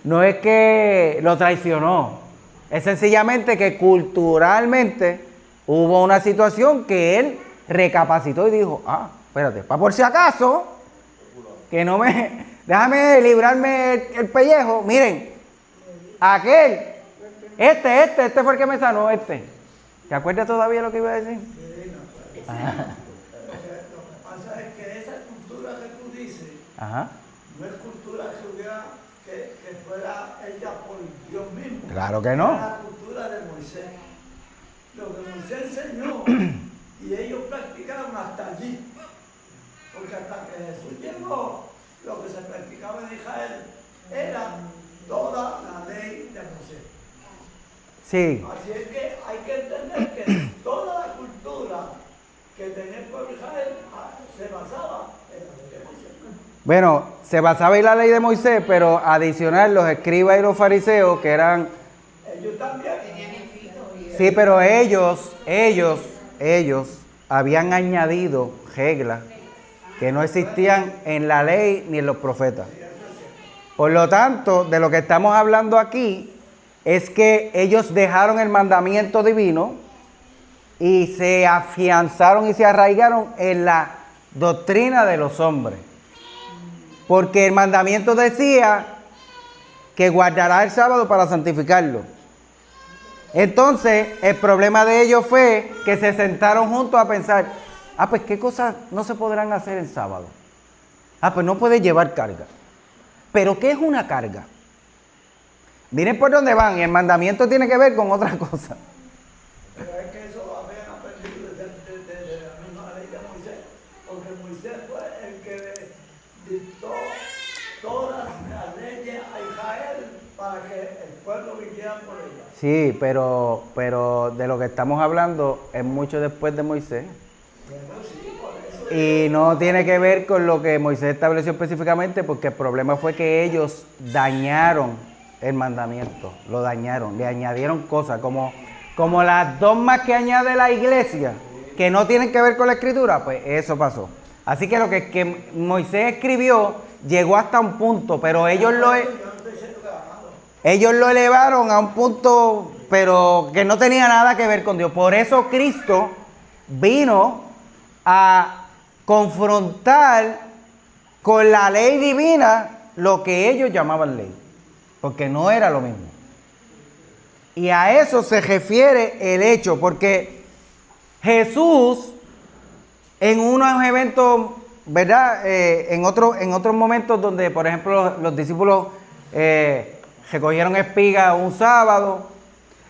no es que lo traicionó, es sencillamente que culturalmente hubo una situación que él recapacitó y dijo, espérate, para por si acaso, que no me, déjame librarme el pellejo, miren, aquel, este fue el que me sanó, ¿te acuerdas todavía lo que iba a decir? Lo que pasa es que esa cultura que tú dices, Ajá. no es cultura que fuera hecha por Dios mismo. Claro que no. Es la cultura de Moisés. Lo que Moisés enseñó y ellos practicaron hasta allí. Porque hasta que Jesús llegó, lo que se practicaba en Israel era toda la ley de Moisés. Sí. Así es que hay que entender que toda la cultura que tenía el pueblo de Israel se basaba en la ley de Moisés. Bueno, se basaba en la ley de Moisés, pero adicional los escribas y los fariseos, que eran... Ellos también. Sí, pero ellos habían añadido reglas que no existían en la ley ni en los profetas. Por lo tanto, de lo que estamos hablando aquí es que ellos dejaron el mandamiento divino y se afianzaron y se arraigaron en la doctrina de los hombres. Porque el mandamiento decía que guardará el sábado para santificarlo. Entonces, el problema de ellos fue que se sentaron juntos a pensar, pues qué cosas no se podrán hacer el sábado. Pues no puedes llevar carga. ¿Pero qué es una carga? Miren por dónde van, y el mandamiento tiene que ver con otra cosa. Pero es que eso lo habían aprendido desde la misma ley de Moisés, porque Moisés fue el que dictó todas las leyes a Israel para que el pueblo viviera por ellas. Sí, pero de lo que estamos hablando es mucho después de Moisés. Y no tiene que ver con lo que Moisés estableció específicamente, porque el problema fue que ellos dañaron el mandamiento, lo dañaron, le añadieron cosas como las dogmas que añade la iglesia, que no tienen que ver con la escritura, pues eso pasó. Así que lo que Moisés escribió llegó hasta un punto, pero ellos lo elevaron a un punto, pero que no tenía nada que ver con Dios. Por eso Cristo vino a confrontar con la ley divina lo que ellos llamaban ley, porque no era lo mismo. Y a eso se refiere el hecho, porque Jesús en unos eventos, ¿verdad? En otros momentos donde, por ejemplo, los discípulos recogieron espigas un sábado,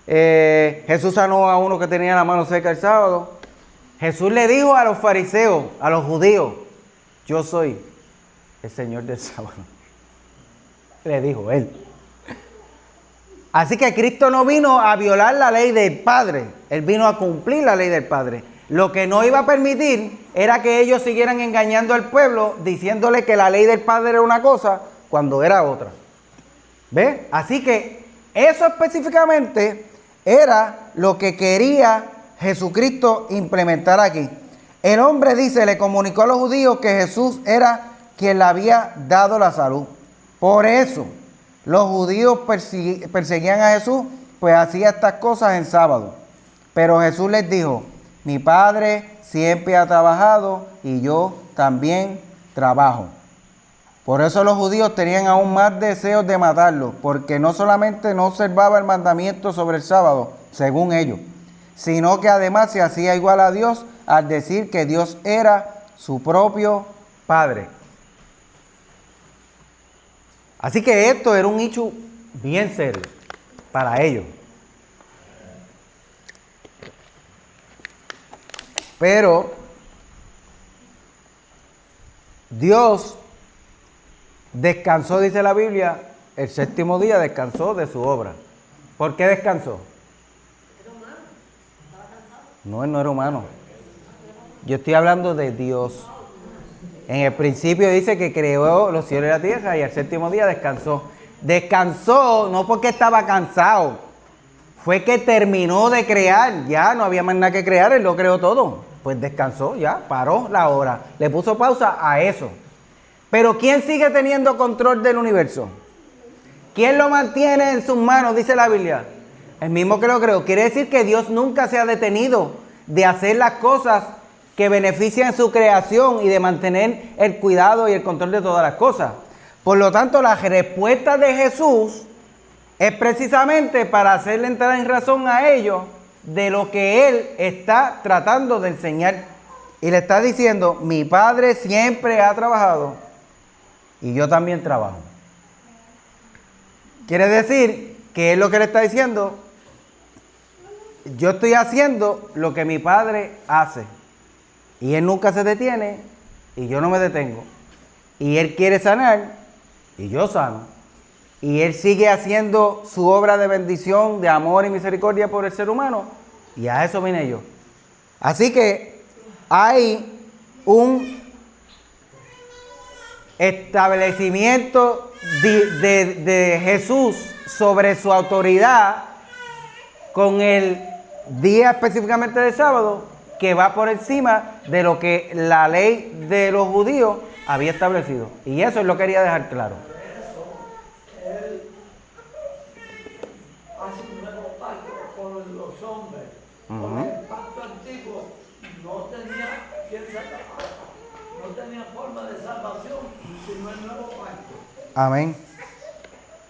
Jesús sanó a uno que tenía la mano seca el sábado. Jesús le dijo a los fariseos, a los judíos, yo soy el Señor del sábado. Le dijo él. Así que Cristo no vino a violar la ley del Padre, Él vino a cumplir la ley del Padre. Lo que no iba a permitir era que ellos siguieran engañando al pueblo, diciéndole que la ley del Padre era una cosa cuando era otra. ¿Ves? Así que eso específicamente era lo que quería Jesucristo implementar aquí. El hombre, dice, le comunicó a los judíos que Jesús era quien le había dado la salud. Por eso los judíos perseguían a Jesús, pues hacía estas cosas en sábado. Pero Jesús les dijo, mi Padre siempre ha trabajado y yo también trabajo. Por eso los judíos tenían aún más deseos de matarlo, porque no solamente no observaba el mandamiento sobre el sábado, según ellos, sino que además se hacía igual a Dios al decir que Dios era su propio Padre. Así que esto era un hecho bien serio para ellos. Pero Dios descansó, dice la Biblia, el séptimo día descansó de su obra. ¿Por qué descansó? No, él no era humano. Yo estoy hablando de Dios. En el principio dice que creó los cielos y la tierra y el séptimo día descansó. Descansó no porque estaba cansado, fue que terminó de crear. Ya no había más nada que crear, Él lo creó todo. Pues descansó, ya, paró la obra. Le puso pausa a eso. Pero ¿quién sigue teniendo control del universo? ¿Quién lo mantiene en sus manos, dice la Biblia? El mismo que lo creó. Quiere decir que Dios nunca se ha detenido de hacer las cosas que benefician su creación y de mantener el cuidado y el control de todas las cosas. Por lo tanto, la respuesta de Jesús es precisamente para hacerle entrar en razón a ellos de lo que Él está tratando de enseñar. Y le está diciendo, mi Padre siempre ha trabajado y yo también trabajo. Quiere decir que es lo que le está diciendo, yo estoy haciendo lo que mi Padre hace. Y Él nunca se detiene y yo no me detengo. Y Él quiere sanar y yo sano. Y Él sigue haciendo su obra de bendición, de amor y misericordia por el ser humano. Y a eso vine yo. Así que hay un establecimiento de Jesús sobre su autoridad con el día específicamente de sábado, que va por encima de lo que la ley de los judíos había establecido. Y eso él lo quería dejar claro. Él hace un nuevo pacto con los hombres. Porque el pacto antiguo no tenía forma de salvación sino el nuevo pacto. Amén.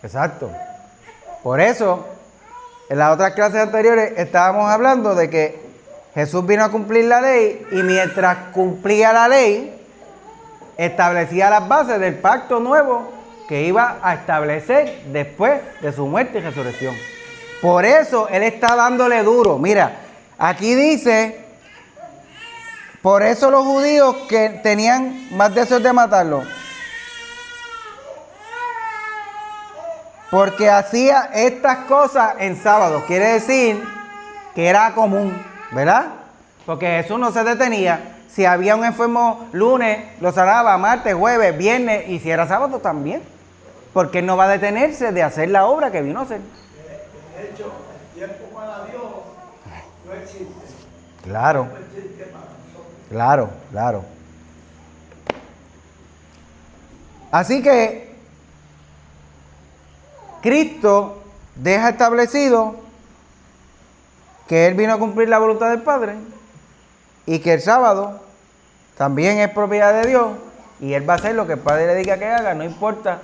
Exacto. Por eso, en las otras clases anteriores estábamos hablando de que Jesús vino a cumplir la ley y mientras cumplía la ley, establecía las bases del pacto nuevo que iba a establecer después de su muerte y resurrección. Por eso Él está dándole duro. Mira, aquí dice, por eso los judíos que tenían más deseos de matarlo, porque hacía estas cosas en sábado. Quiere decir que era común, ¿verdad? Porque Jesús no se detenía. Si había un enfermo lunes, lo sanaba martes, jueves, viernes, y si era sábado también. Porque Él no va a detenerse de hacer la obra que vino a hacer. De hecho, el tiempo para Dios no existe. Claro, No existe para nosotros. claro, claro. Así que Cristo deja establecido que Él vino a cumplir la voluntad del Padre y que el sábado también es propiedad de Dios y Él va a hacer lo que el Padre le diga que haga, no importa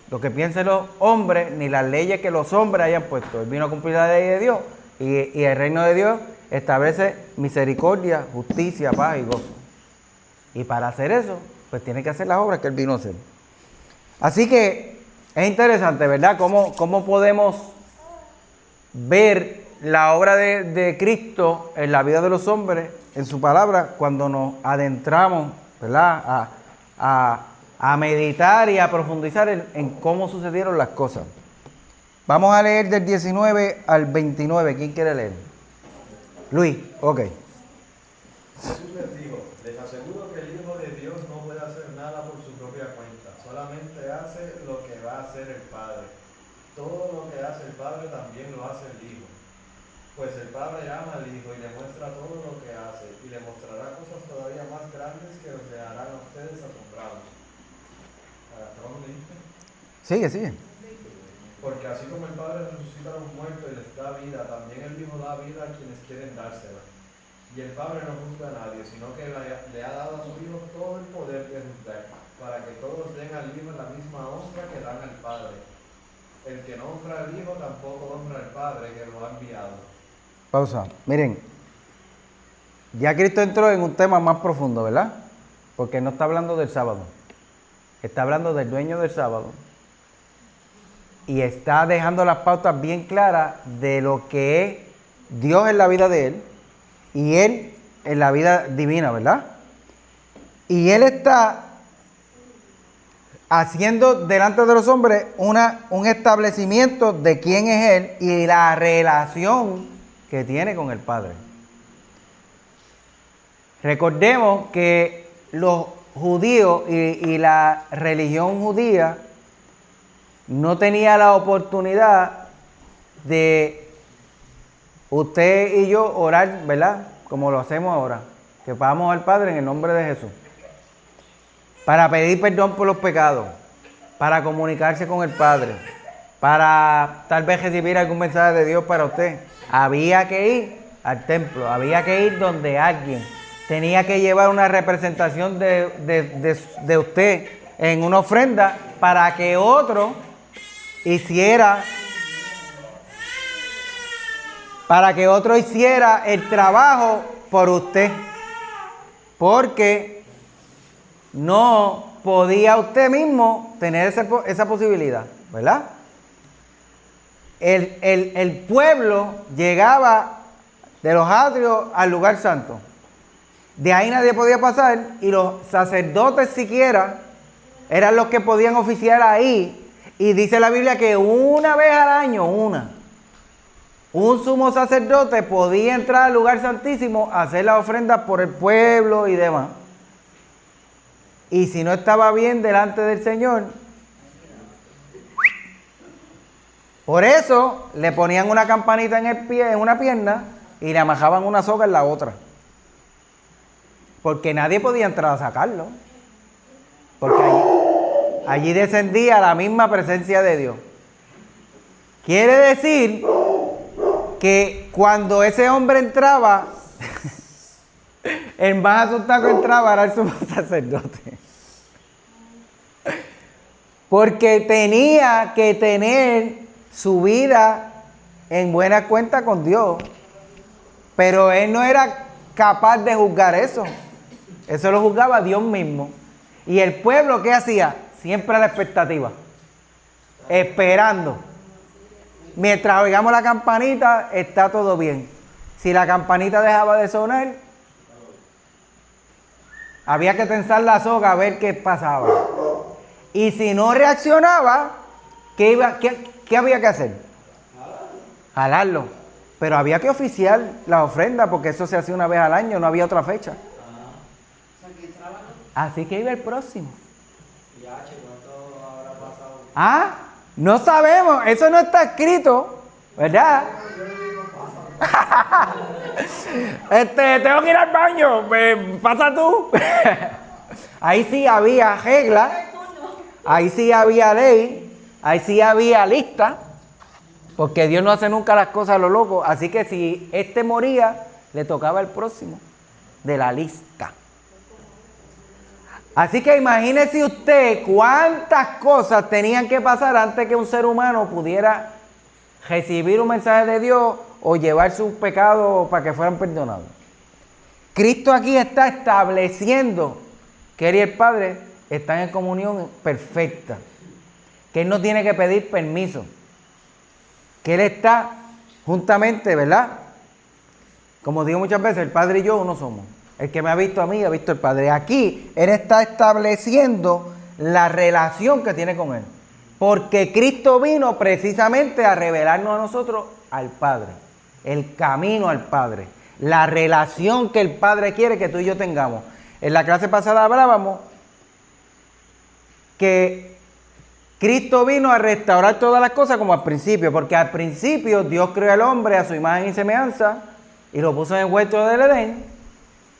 lo que piensen los hombres ni las leyes que los hombres hayan puesto. Él vino a cumplir la ley de Dios y el reino de Dios establece misericordia, justicia, paz y gozo. Y para hacer eso, pues tiene que hacer las obras que Él vino a hacer. Así que es interesante, ¿verdad? Cómo podemos ver la obra de Cristo en la vida de los hombres, en su palabra, cuando nos adentramos, ¿verdad? A meditar y a profundizar en cómo sucedieron las cosas. Vamos a leer del 19 al 29. ¿Quién quiere leer? Luis, ok. Jesús les dijo, les aseguro que el Hijo de Dios no puede hacer nada por su propia cuenta, solamente hace lo que va a hacer el Padre. Todo lo que hace el Padre también lo hace el Hijo. Pues el Padre ama al Hijo y le muestra todo lo que hace, y le mostrará cosas todavía más grandes que os dejarán a ustedes asombrados. ¿Hasta dónde dice? Sigue. Porque así como el Padre resucita a los muertos y les da vida, también el Hijo da vida a quienes quieren dársela. Y el Padre no juzga a nadie, sino que le ha dado a su Hijo todo el poder de juzgar, para que todos den al Hijo la misma honra que dan al Padre. El que no honra al Hijo tampoco honra al Padre que lo ha enviado. Pausa. Miren, ya Cristo entró en un tema más profundo, ¿verdad? Porque no está hablando del sábado. Está hablando del dueño del sábado. Y está dejando las pautas bien claras de lo que es Dios en la vida de él y él en la vida divina, ¿verdad? Y él está haciendo delante de los hombres un establecimiento de quién es él y la relación que tiene con el Padre. Recordemos que los judíos y la religión judía no tenía la oportunidad de usted y yo orar, ¿verdad? Como lo hacemos ahora, que vamos al Padre en el nombre de Jesús, para pedir perdón por los pecados, para comunicarse con el Padre, para tal vez recibir algún mensaje de Dios para usted. Había que ir al templo, había que ir donde alguien tenía que llevar una representación de usted en una ofrenda para que otro hiciera el trabajo por usted, porque no podía usted mismo tener esa posibilidad, ¿verdad? El pueblo llegaba de los atrios al lugar santo. De ahí nadie podía pasar y los sacerdotes siquiera eran los que podían oficiar ahí. Y dice la Biblia que una vez al año, un sumo sacerdote podía entrar al lugar santísimo a hacer las ofrendas por el pueblo y demás. Y si no estaba bien delante del Señor, por eso le ponían una campanita en el pie, en una pierna, y le amajaban una soga en la otra. Porque nadie podía entrar a sacarlo. Porque allí descendía la misma presencia de Dios. Quiere decir que cuando ese hombre entraba, el más asustado que entraba era el sumo sacerdote. Porque tenía que tener su vida en buena cuenta con Dios. Pero él no era capaz de juzgar eso. Eso lo juzgaba Dios mismo. Y el pueblo, ¿qué hacía? Siempre a la expectativa. Esperando. Mientras oigamos la campanita, está todo bien. Si la campanita dejaba de sonar, había que tensar la soga a ver qué pasaba. Y si no reaccionaba, ¿qué había que hacer? Jalarlo. Pero había que oficiar la ofrenda porque eso se hacía una vez al año, no había otra fecha. Así que iba el próximo. No sabemos, eso no está escrito, ¿verdad? Tengo que ir al baño, pasa tú. Ahí sí había regla, ahí sí había ley, ahí sí había lista, porque Dios no hace nunca las cosas a lo loco. Así que si este moría, le tocaba el próximo. de la lista. Así que imagínese usted cuántas cosas tenían que pasar antes que un ser humano pudiera recibir un mensaje de Dios o llevar sus pecados para que fueran perdonados. Cristo aquí está estableciendo que Él y el Padre están en comunión perfecta, que Él no tiene que pedir permiso, que Él está juntamente, ¿verdad? Como digo muchas veces, el Padre y yo uno somos. El que me ha visto a mí, ha visto al Padre. Aquí Él está estableciendo la relación que tiene con Él. Porque Cristo vino precisamente a revelarnos a nosotros al Padre. El camino al Padre. La relación que el Padre quiere que tú y yo tengamos. En la clase pasada hablábamos que Cristo vino a restaurar todas las cosas como al principio. Porque al principio Dios creó al hombre a su imagen y semejanza y lo puso en el huerto del Edén.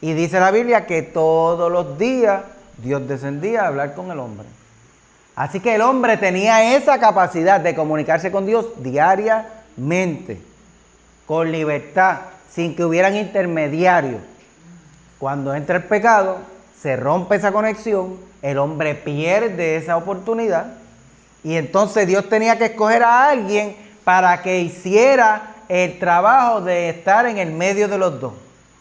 Y dice la Biblia que todos los días Dios descendía a hablar con el hombre. Así que el hombre tenía esa capacidad de comunicarse con Dios diariamente, con libertad, sin que hubieran intermediarios. Cuando entra el pecado, se rompe esa conexión, el hombre pierde esa oportunidad y entonces Dios tenía que escoger a alguien para que hiciera el trabajo de estar en el medio de los dos.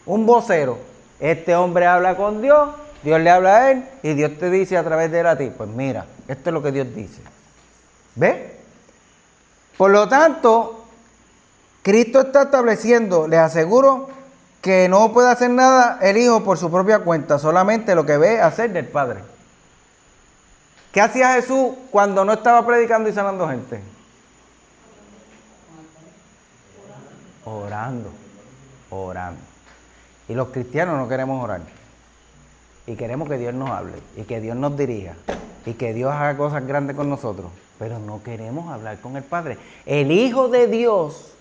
Un vocero. Este hombre habla con Dios, Dios le habla a él y Dios te dice a través de él a ti. Pues mira, esto es lo que Dios dice. ¿Ves? Por lo tanto, Cristo está estableciendo, les aseguro, que no puede hacer nada el Hijo por su propia cuenta, solamente lo que ve hacer del Padre. ¿Qué hacía Jesús cuando no estaba predicando y sanando gente? Orando. Y los cristianos no queremos orar. Y queremos que Dios nos hable. Y que Dios nos dirija. Y que Dios haga cosas grandes con nosotros. Pero no queremos hablar con el Padre. El Hijo de Dios,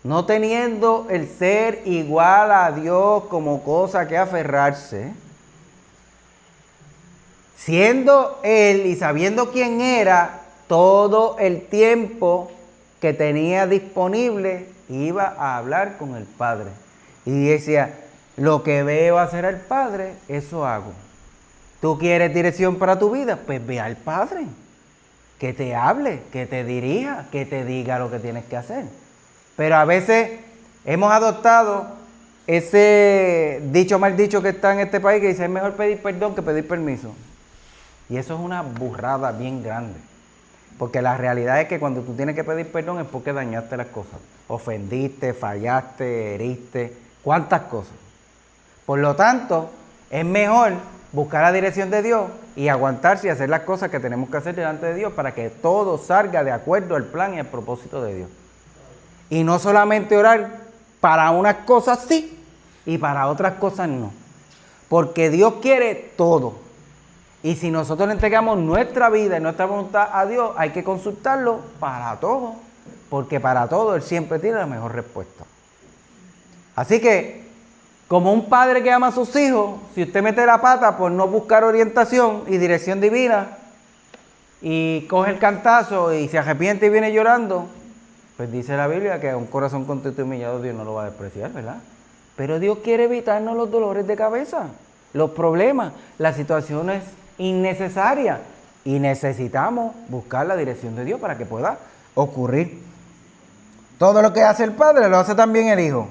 no teniendo el ser igual a Dios como cosa que aferrarse, siendo Él y sabiendo quién era, todo el tiempo que tenía disponible, iba a hablar con el Padre. Y decía, lo que veo hacer al Padre, eso hago. ¿Tú quieres dirección para tu vida? Pues ve al Padre. Que te hable, que te dirija, que te diga lo que tienes que hacer. Pero a veces hemos adoptado ese dicho mal dicho que está en este país que dice, es mejor pedir perdón que pedir permiso. Y eso es una burrada bien grande. Porque la realidad es que cuando tú tienes que pedir perdón es porque dañaste las cosas. Ofendiste, fallaste, heriste, cuántas cosas. Por lo tanto, es mejor buscar la dirección de Dios y aguantarse y hacer las cosas que tenemos que hacer delante de Dios para que todo salga de acuerdo al plan y al propósito de Dios. Y no solamente orar para unas cosas sí y para otras cosas no. Porque Dios quiere todo. Y si nosotros le entregamos nuestra vida y nuestra voluntad a Dios, hay que consultarlo para todo. Porque para todo Él siempre tiene la mejor respuesta. Así que, como un padre que ama a sus hijos, si usted mete la pata por no buscar orientación y dirección divina, y coge el cantazo y se arrepiente y viene llorando, pues dice la Biblia que a un corazón contrito y humillado Dios no lo va a despreciar, ¿verdad? Pero Dios quiere evitarnos los dolores de cabeza, los problemas, las situaciones innecesarias. Y necesitamos buscar la dirección de Dios para que pueda ocurrir. Todo lo que hace el Padre lo hace también el Hijo.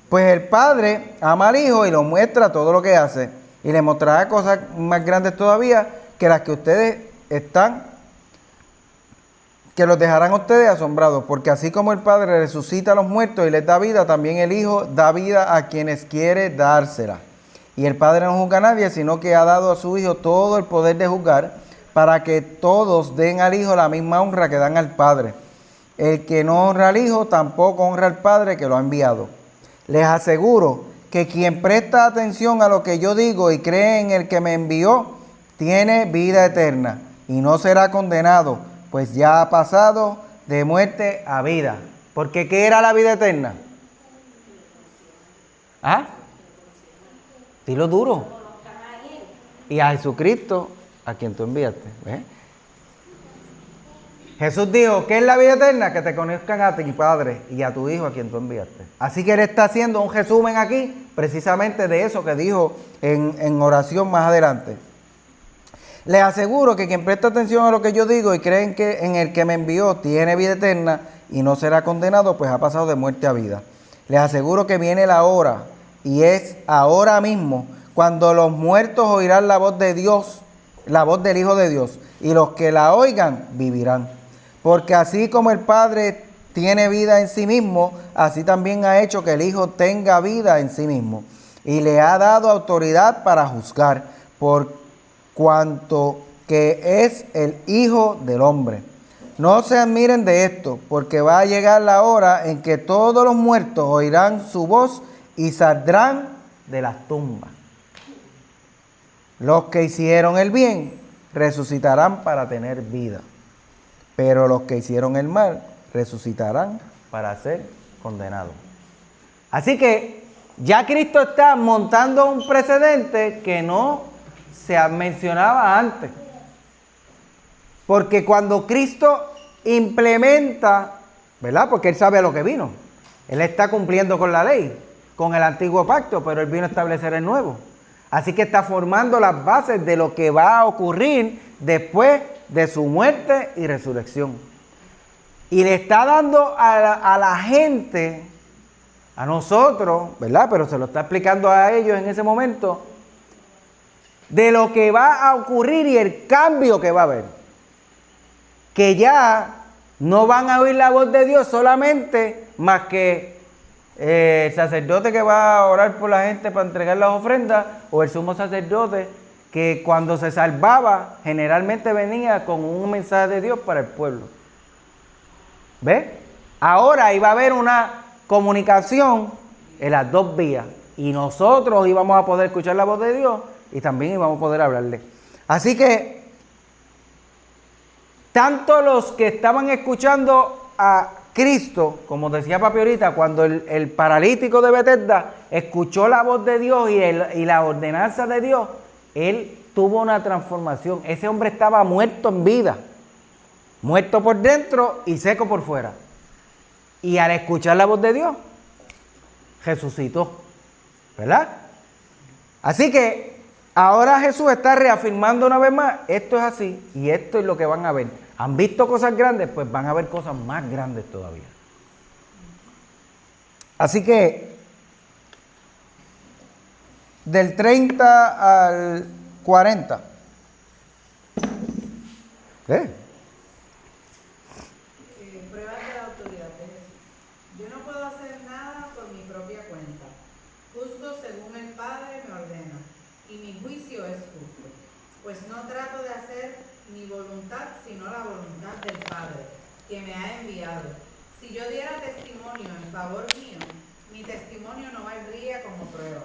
Pues el Padre ama al Hijo y lo muestra todo lo que hace. Y le mostrará cosas más grandes todavía que las que ustedes están, que los dejarán ustedes asombrados. Porque así como el Padre resucita a los muertos y les da vida, también el Hijo da vida a quienes quiere dársela. Y el Padre no juzga a nadie, sino que ha dado a su Hijo todo el poder de juzgar, para que todos den al Hijo la misma honra que dan al Padre. El que no honra al Hijo, tampoco honra al Padre que lo ha enviado. Les aseguro que quien presta atención a lo que yo digo y cree en el que me envió, tiene vida eterna y no será condenado, pues ya ha pasado de muerte a vida. Porque ¿qué era la vida eterna? ¿Ah? Dilo duro. Y a Jesucristo, a quien tú enviaste. ¿Ves? Jesús dijo, ¿qué es la vida eterna? Que te conozcan a ti, Padre, y a tu Hijo a quien tú enviaste. Así que Él está haciendo un resumen aquí, precisamente de eso que dijo en oración más adelante. Les aseguro que quien presta atención a lo que yo digo y cree en el que me envió tiene vida eterna y no será condenado, pues ha pasado de muerte a vida. Les aseguro que viene la hora, y es ahora mismo, cuando los muertos oirán la voz de Dios, la voz del Hijo de Dios, y los que la oigan vivirán. Porque así como el Padre tiene vida en sí mismo, así también ha hecho que el Hijo tenga vida en sí mismo. Y le ha dado autoridad para juzgar, por cuanto que es el Hijo del Hombre. No se admiren de esto, porque va a llegar la hora en que todos los muertos oirán su voz y saldrán de las tumbas. Los que hicieron el bien resucitarán para tener vida, pero los que hicieron el mal resucitarán para ser condenados. Así que ya Cristo está montando un precedente que no se mencionaba antes. Porque cuando Cristo implementa, ¿verdad? Porque Él sabe a lo que vino. Él está cumpliendo con la ley, con el antiguo pacto, pero Él vino a establecer el nuevo. Así que está formando las bases de lo que va a ocurrir después de su muerte y resurrección. Y le está dando a la gente, a nosotros, ¿verdad? Pero se lo está explicando a ellos en ese momento, de lo que va a ocurrir y el cambio que va a haber. Que ya no van a oír la voz de Dios solamente más que el sacerdote que va a orar por la gente para entregar las ofrendas, o el sumo sacerdote que cuando se salvaba generalmente venía con un mensaje de Dios para el pueblo. ¿Ves? Ahora iba a haber una comunicación en las dos vías, y nosotros íbamos a poder escuchar la voz de Dios y también íbamos a poder hablarle. Así que tanto los que estaban escuchando a Cristo, como decía papi ahorita, cuando el paralítico de Betesda escuchó la voz de Dios y la ordenanza de Dios, él tuvo una transformación. Ese hombre estaba muerto en vida, muerto por dentro y seco por fuera. Y al escuchar la voz de Dios, resucitó, ¿verdad? Así que ahora Jesús está reafirmando una vez más, esto es así y esto es lo que van a ver. ¿Han visto cosas grandes? Pues van a ver cosas más grandes todavía. Así que del 30 al 40. Pruebas de la autoridad de Jesús. Yo no puedo hacer nada por mi propia cuenta. Juzgo según el Padre me ordena, y mi juicio es justo. Pues no trato de hacer mi voluntad, sino la voluntad del Padre, que me ha enviado. Si yo diera testimonio en favor mío, mi testimonio no valdría como prueba.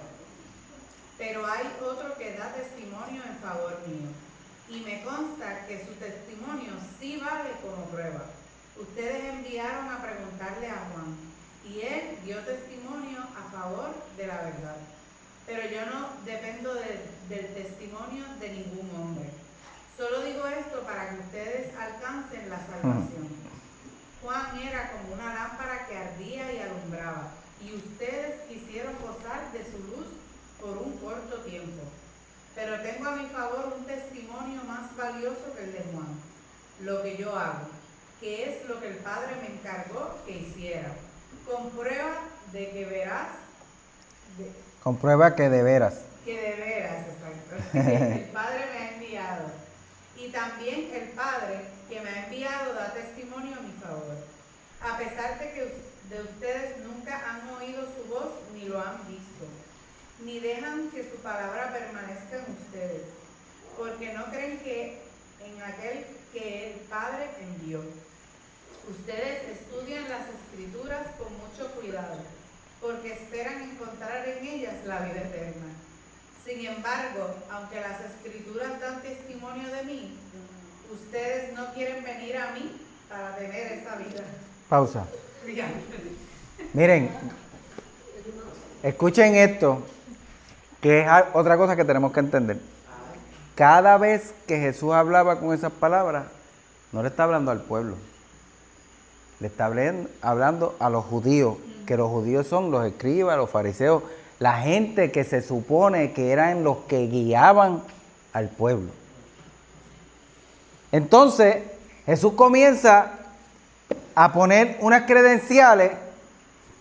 Pero hay otro que da testimonio en favor mío, y me consta que su testimonio sí vale como prueba. Ustedes enviaron a preguntarle a Juan, y él dio testimonio a favor de la verdad. Pero yo no dependo del testimonio de ningún hombre. Solo digo esto para que ustedes alcancen la salvación. Juan era como una lámpara que ardía y alumbraba, y ustedes quisieron gozar de su luz por un corto tiempo. Pero tengo a mi favor un testimonio más valioso que el de Juan, lo que yo hago, que es lo que el Padre me encargó que hiciera. Comprueba de que verás. Comprueba que de veras. Que de veras, exacto. El Padre me ha enviado. Y también el Padre que me ha enviado da testimonio a mi favor. A pesar de que de ustedes nunca han oído su voz ni lo han visto, ni dejan que su palabra permanezca en ustedes, porque no creen que en aquel que el Padre envió. Ustedes estudian las Escrituras con mucho cuidado, porque esperan encontrar en ellas la vida eterna. Sin embargo, aunque las Escrituras dan testimonio de mí, ustedes no quieren venir a mí para tener esa vida. Pausa. Miren, escuchen esto, que es otra cosa que tenemos que entender. Cada vez que Jesús hablaba con esas palabras, no le está hablando al pueblo. Le está hablando a los judíos, que los judíos son los escribas, los fariseos, la gente que se supone que eran los que guiaban al pueblo. Entonces, Jesús comienza a poner unas credenciales,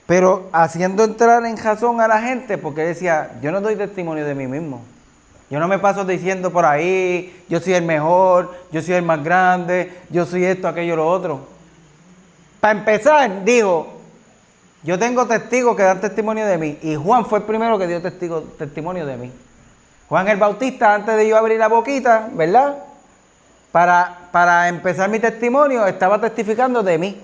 pero haciendo entrar en razón a la gente, porque decía, yo no doy testimonio de mí mismo. Yo no me paso diciendo por ahí, yo soy el mejor, yo soy el más grande, yo soy esto, aquello, lo otro. Para empezar, digo, yo tengo testigos que dan testimonio de mí, y Juan fue el primero que dio testimonio de mí. Juan el Bautista, antes de yo abrir la boquita, ¿verdad? Para empezar mi testimonio, estaba testificando de mí.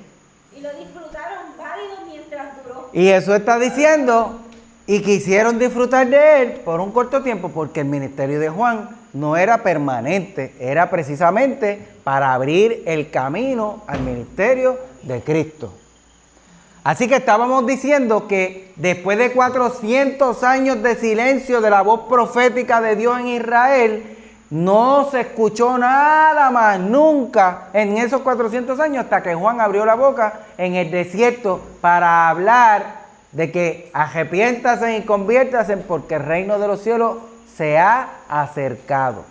Y lo disfrutaron válido mientras duró. Y eso está diciendo, y quisieron disfrutar de él por un corto tiempo, porque el ministerio de Juan no era permanente, era precisamente para abrir el camino al ministerio de Cristo. Así que estábamos diciendo que después de 400 años de silencio de la voz profética de Dios en Israel, no se escuchó nada más nunca en esos 400 años hasta que Juan abrió la boca en el desierto para hablar de que arrepiéntase y conviértase porque el reino de los cielos se ha acercado.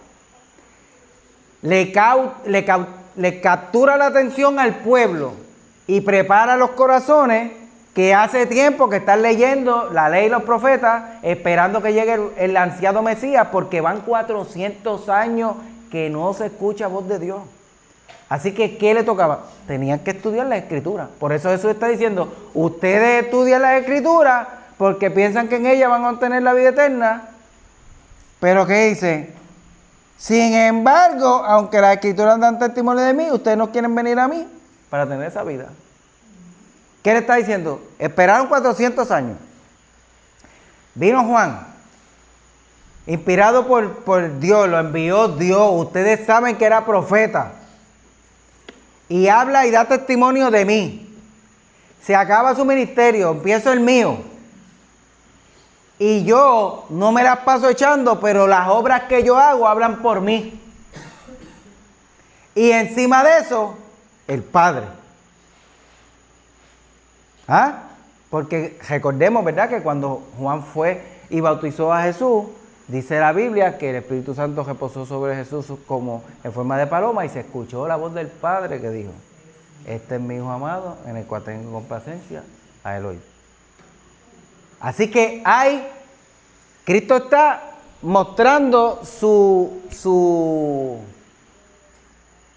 Le captura la atención al pueblo y prepara los corazones que hace tiempo que están leyendo la ley y los profetas, esperando que llegue el ansiado Mesías, porque van 400 años que no se escucha voz de Dios. Así que, ¿qué le tocaba? Tenían que estudiar la Escritura. Por eso Jesús está diciendo, ustedes estudian la Escritura porque piensan que en ella van a obtener la vida eterna. Pero ¿qué dice? Sin embargo, aunque las Escrituras dan testimonio de mí, ustedes no quieren venir a mí para tener esa vida. ¿Qué le está diciendo? Esperaron 400 años. Vino Juan, inspirado por Dios, lo envió Dios. Ustedes saben que era profeta. Y habla y da testimonio de mí. Se acaba su ministerio, empiezo el mío. Y yo no me las paso echando, pero las obras que yo hago hablan por mí. Y encima de eso, el Padre. ¿Ah? Porque recordemos, ¿verdad?, que cuando Juan fue y bautizó a Jesús, dice la Biblia que el Espíritu Santo reposó sobre Jesús como en forma de paloma y se escuchó la voz del Padre que dijo, este es mi Hijo amado en el cual tengo complacencia, a él oír. Así que Cristo está mostrando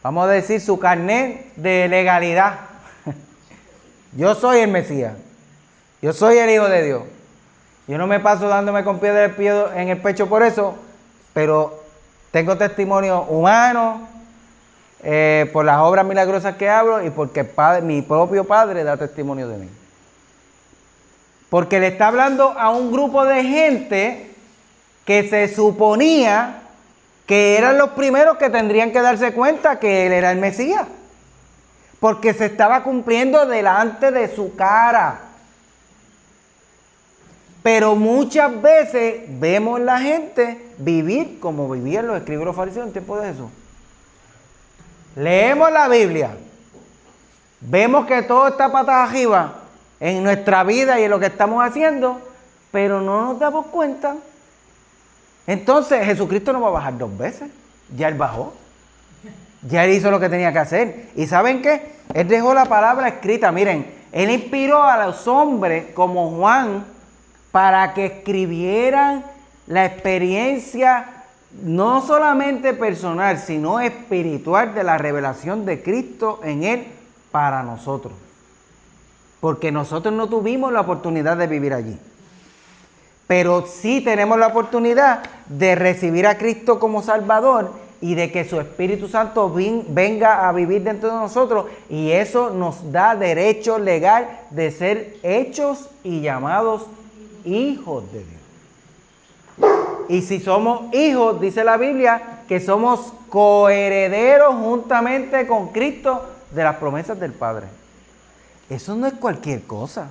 vamos a decir, su carnet de legalidad. Yo soy el Mesías. Yo soy el Hijo de Dios. Yo no me paso dándome con pie en el pecho por eso, pero tengo testimonio humano por las obras milagrosas que hablo y porque mi propio Padre da testimonio de mí. Porque le está hablando a un grupo de gente que se suponía que eran los primeros que tendrían que darse cuenta que Él era el Mesías. Porque se estaba cumpliendo delante de su cara. Pero muchas veces vemos la gente vivir como vivían los escribas y los fariseos en tiempo de Jesús. Leemos la Biblia, vemos que todo está patas arriba en nuestra vida y en lo que estamos haciendo, pero no nos damos cuenta. Entonces Jesucristo no va a bajar 2 veces, ya Él bajó. Ya Él hizo lo que tenía que hacer. ¿Y saben qué? Él dejó la palabra escrita. Miren, Él inspiró a los hombres como Juan para que escribieran la experiencia no solamente personal, sino espiritual de la revelación de Cristo en Él para nosotros. Porque nosotros no tuvimos la oportunidad de vivir allí. Pero sí tenemos la oportunidad de recibir a Cristo como Salvador y de que su Espíritu Santo venga a vivir dentro de nosotros, y eso nos da derecho legal de ser hechos y llamados hijos de Dios. Y si somos hijos, dice la Biblia, que somos coherederos juntamente con Cristo de las promesas del Padre. Eso no es cualquier cosa.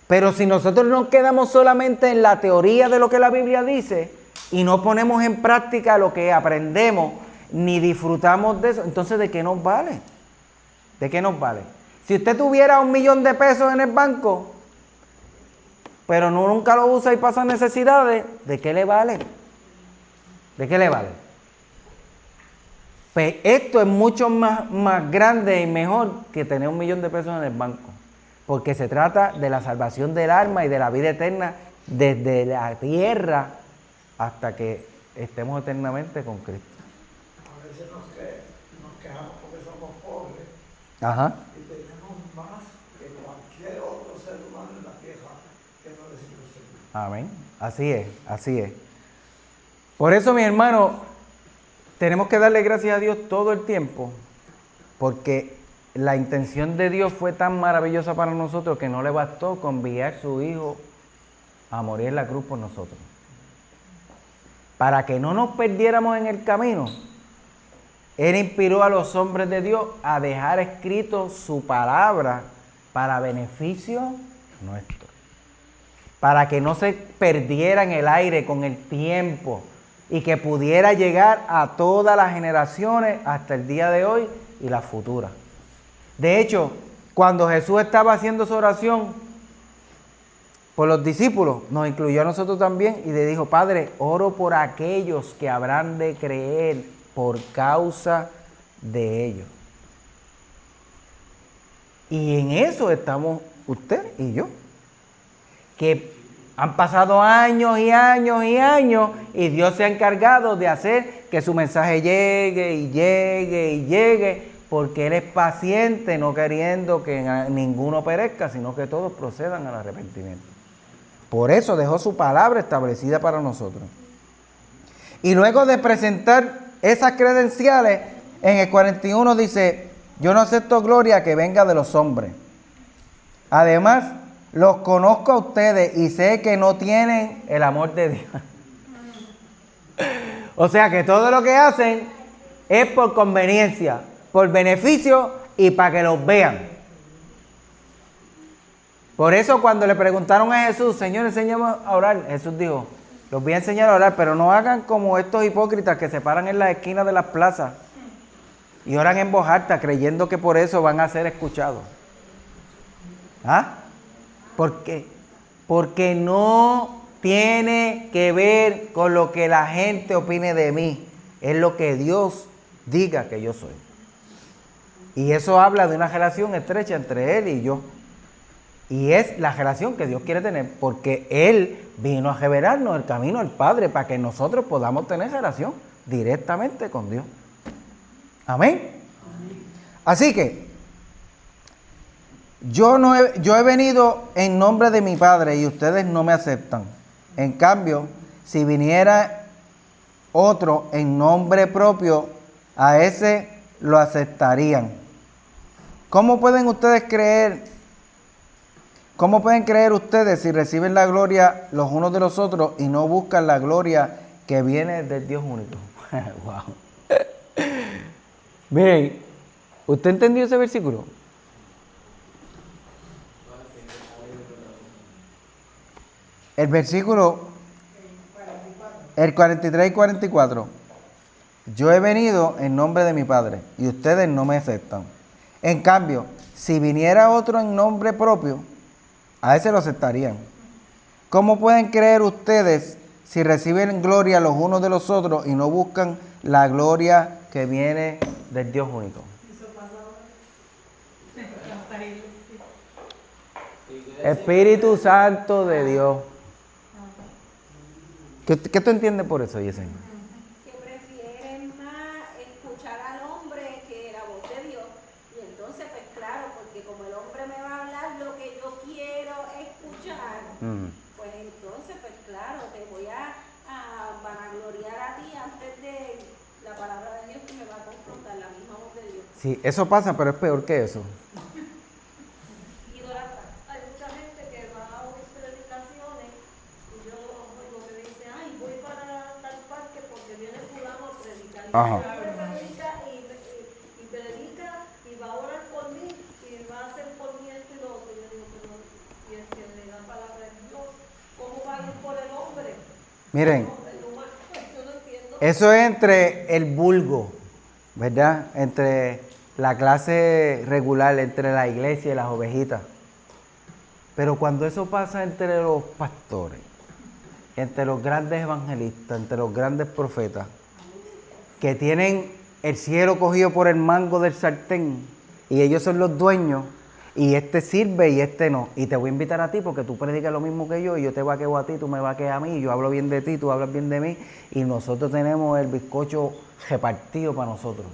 Pero si nosotros nos quedamos solamente en la teoría de lo que la Biblia dice y no ponemos en práctica lo que aprendemos, ni disfrutamos de eso, entonces ¿de qué nos vale? ¿De qué nos vale? Si usted tuviera $1,000,000 en el banco, pero nunca lo usa y pasa necesidades, ¿de qué le vale? ¿De qué le vale? Pues esto es mucho más grande y mejor que tener $1,000,000 en el banco. Porque se trata de la salvación del alma y de la vida eterna desde la tierra hasta que estemos eternamente con Cristo. A veces nos quejamos porque somos pobres Ajá. y tenemos más que cualquier otro ser humano en la tierra que no recibe el Señor. Amén. Así es, así es. Por eso, mi hermano, tenemos que darle gracias a Dios todo el tiempo, porque la intención de Dios fue tan maravillosa para nosotros que no le bastó con enviar a su Hijo a morir en la cruz por nosotros. Para que no nos perdiéramos en el camino, Él inspiró a los hombres de Dios a dejar escrito su palabra para beneficio nuestro. Para que no se perdiera en el aire con el tiempo y que pudiera llegar a todas las generaciones hasta el día de hoy y las futuras. De hecho, cuando Jesús estaba haciendo su oración por los discípulos, nos incluyó a nosotros también y le dijo: Padre, oro por aquellos que habrán de creer por causa de ellos. Y en eso estamos usted y yo, que han pasado años y años y años y Dios se ha encargado de hacer que su mensaje llegue y llegue y llegue, porque Él es paciente, no queriendo que ninguno perezca, sino que todos procedan al arrepentimiento. Por eso dejó su palabra establecida para nosotros. Y luego de presentar esas credenciales, en el 41 dice: yo no acepto gloria que venga de los hombres. Además, los conozco a ustedes y sé que no tienen el amor de Dios. O sea que todo lo que hacen es por conveniencia, por beneficio y para que los vean. Por eso cuando le preguntaron a Jesús: Señor, enséñame a orar, Jesús dijo: los voy a enseñar a orar, pero no hagan como estos hipócritas que se paran en las esquinas de las plazas y oran en voz alta creyendo que por eso van a ser escuchados. ¿Ah? ¿Por qué? Porque no tiene que ver con lo que la gente opine de mí, es lo que Dios diga que yo soy. Y eso habla de una relación estrecha entre Él y yo. Y es la relación que Dios quiere tener, porque Él vino a revelarnos el camino al Padre para que nosotros podamos tener relación directamente con Dios. Amén. Así que yo he venido en nombre de mi Padre y ustedes no me aceptan. En cambio, si viniera otro en nombre propio, a ese lo aceptarían. ¿Cómo pueden creer ustedes si reciben la gloria los unos de los otros y no buscan la gloria que viene del Dios único? Wow. Miren, ¿usted entendió ese versículo? El versículo, el 43 y 44. Yo he venido en nombre de mi Padre y ustedes no me aceptan. En cambio, si viniera otro en nombre propio, a ese lo aceptarían. ¿Cómo pueden creer ustedes si reciben gloria los unos de los otros y no buscan la gloria que viene del Dios único? Espíritu Santo de Dios. ¿Qué tú entiendes por eso, Yesenia? Que prefieren más escuchar al hombre que la voz de Dios. Y entonces, pues claro, porque como el hombre me va a hablar lo que yo quiero escuchar, pues entonces, pues claro, te voy a vanagloriar a ti antes de la palabra de Dios que me va a confrontar, la misma voz de Dios. Sí, eso pasa, pero es peor que eso. Idólatra. Hay mucha gente que va a oír predicaciones y yo oigo que dice: ay, voy para tal parque porque viene fulano a predicar. Y Ajá. predica y predica y va a orar por mí y va a hacer por mí esto y lo otro. Y yo digo: pero si es que le da palabra de Dios, ¿cómo va a ir por el hombre? Miren, Yo no entiendo. eso es entre el vulgo, ¿verdad? Entre la clase regular entre la iglesia y las ovejitas. Pero cuando eso pasa entre los pastores, entre los grandes evangelistas, entre los grandes profetas, que tienen el cielo cogido por el mango del sartén, y ellos son los dueños, y este sirve y este no. Y te voy a invitar a ti porque tú predicas lo mismo que yo, y yo te vaqueo a ti, tú me vaqueas a mí, y yo hablo bien de ti, tú hablas bien de mí, y nosotros tenemos el bizcocho repartido para nosotros.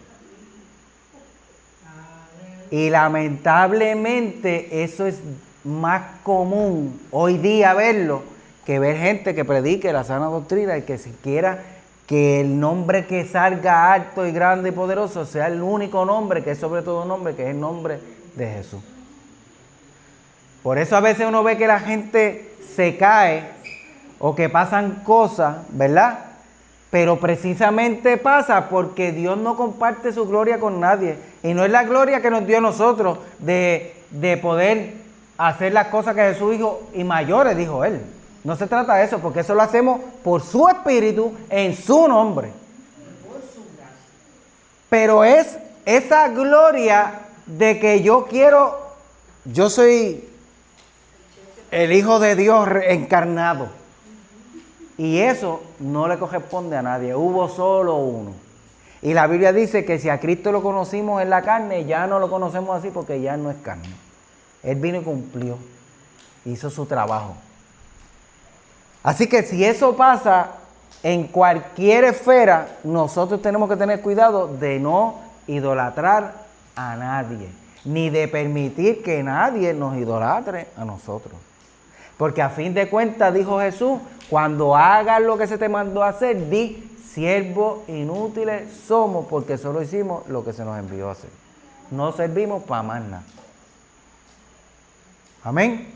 Y lamentablemente eso es más común hoy día verlo que ver gente que predique la sana doctrina y que siquiera que el nombre que salga alto y grande y poderoso sea el único nombre que es sobre todo nombre, que es el nombre de Jesús. Por eso a veces uno ve que la gente se cae o que pasan cosas, ¿verdad? Pero precisamente pasa porque Dios no comparte su gloria con nadie. Y no es la gloria que nos dio a nosotros de poder hacer las cosas que Jesús dijo y mayores, dijo Él. No se trata de eso, porque eso lo hacemos por su Espíritu, en su nombre. Pero es esa gloria de que yo soy el Hijo de Dios encarnado. Y eso no le corresponde a nadie, hubo solo uno. Y la Biblia dice que si a Cristo lo conocimos en la carne, ya no lo conocemos así porque ya no es carne. Él vino y cumplió, hizo su trabajo. Así que si eso pasa en cualquier esfera, nosotros tenemos que tener cuidado de no idolatrar a nadie, ni de permitir que nadie nos idolatre a nosotros. Porque a fin de cuentas, dijo Jesús, cuando hagas lo que se te mandó a hacer, di, siervos inútiles somos, porque solo hicimos lo que se nos envió a hacer. No servimos para más nada. Amén.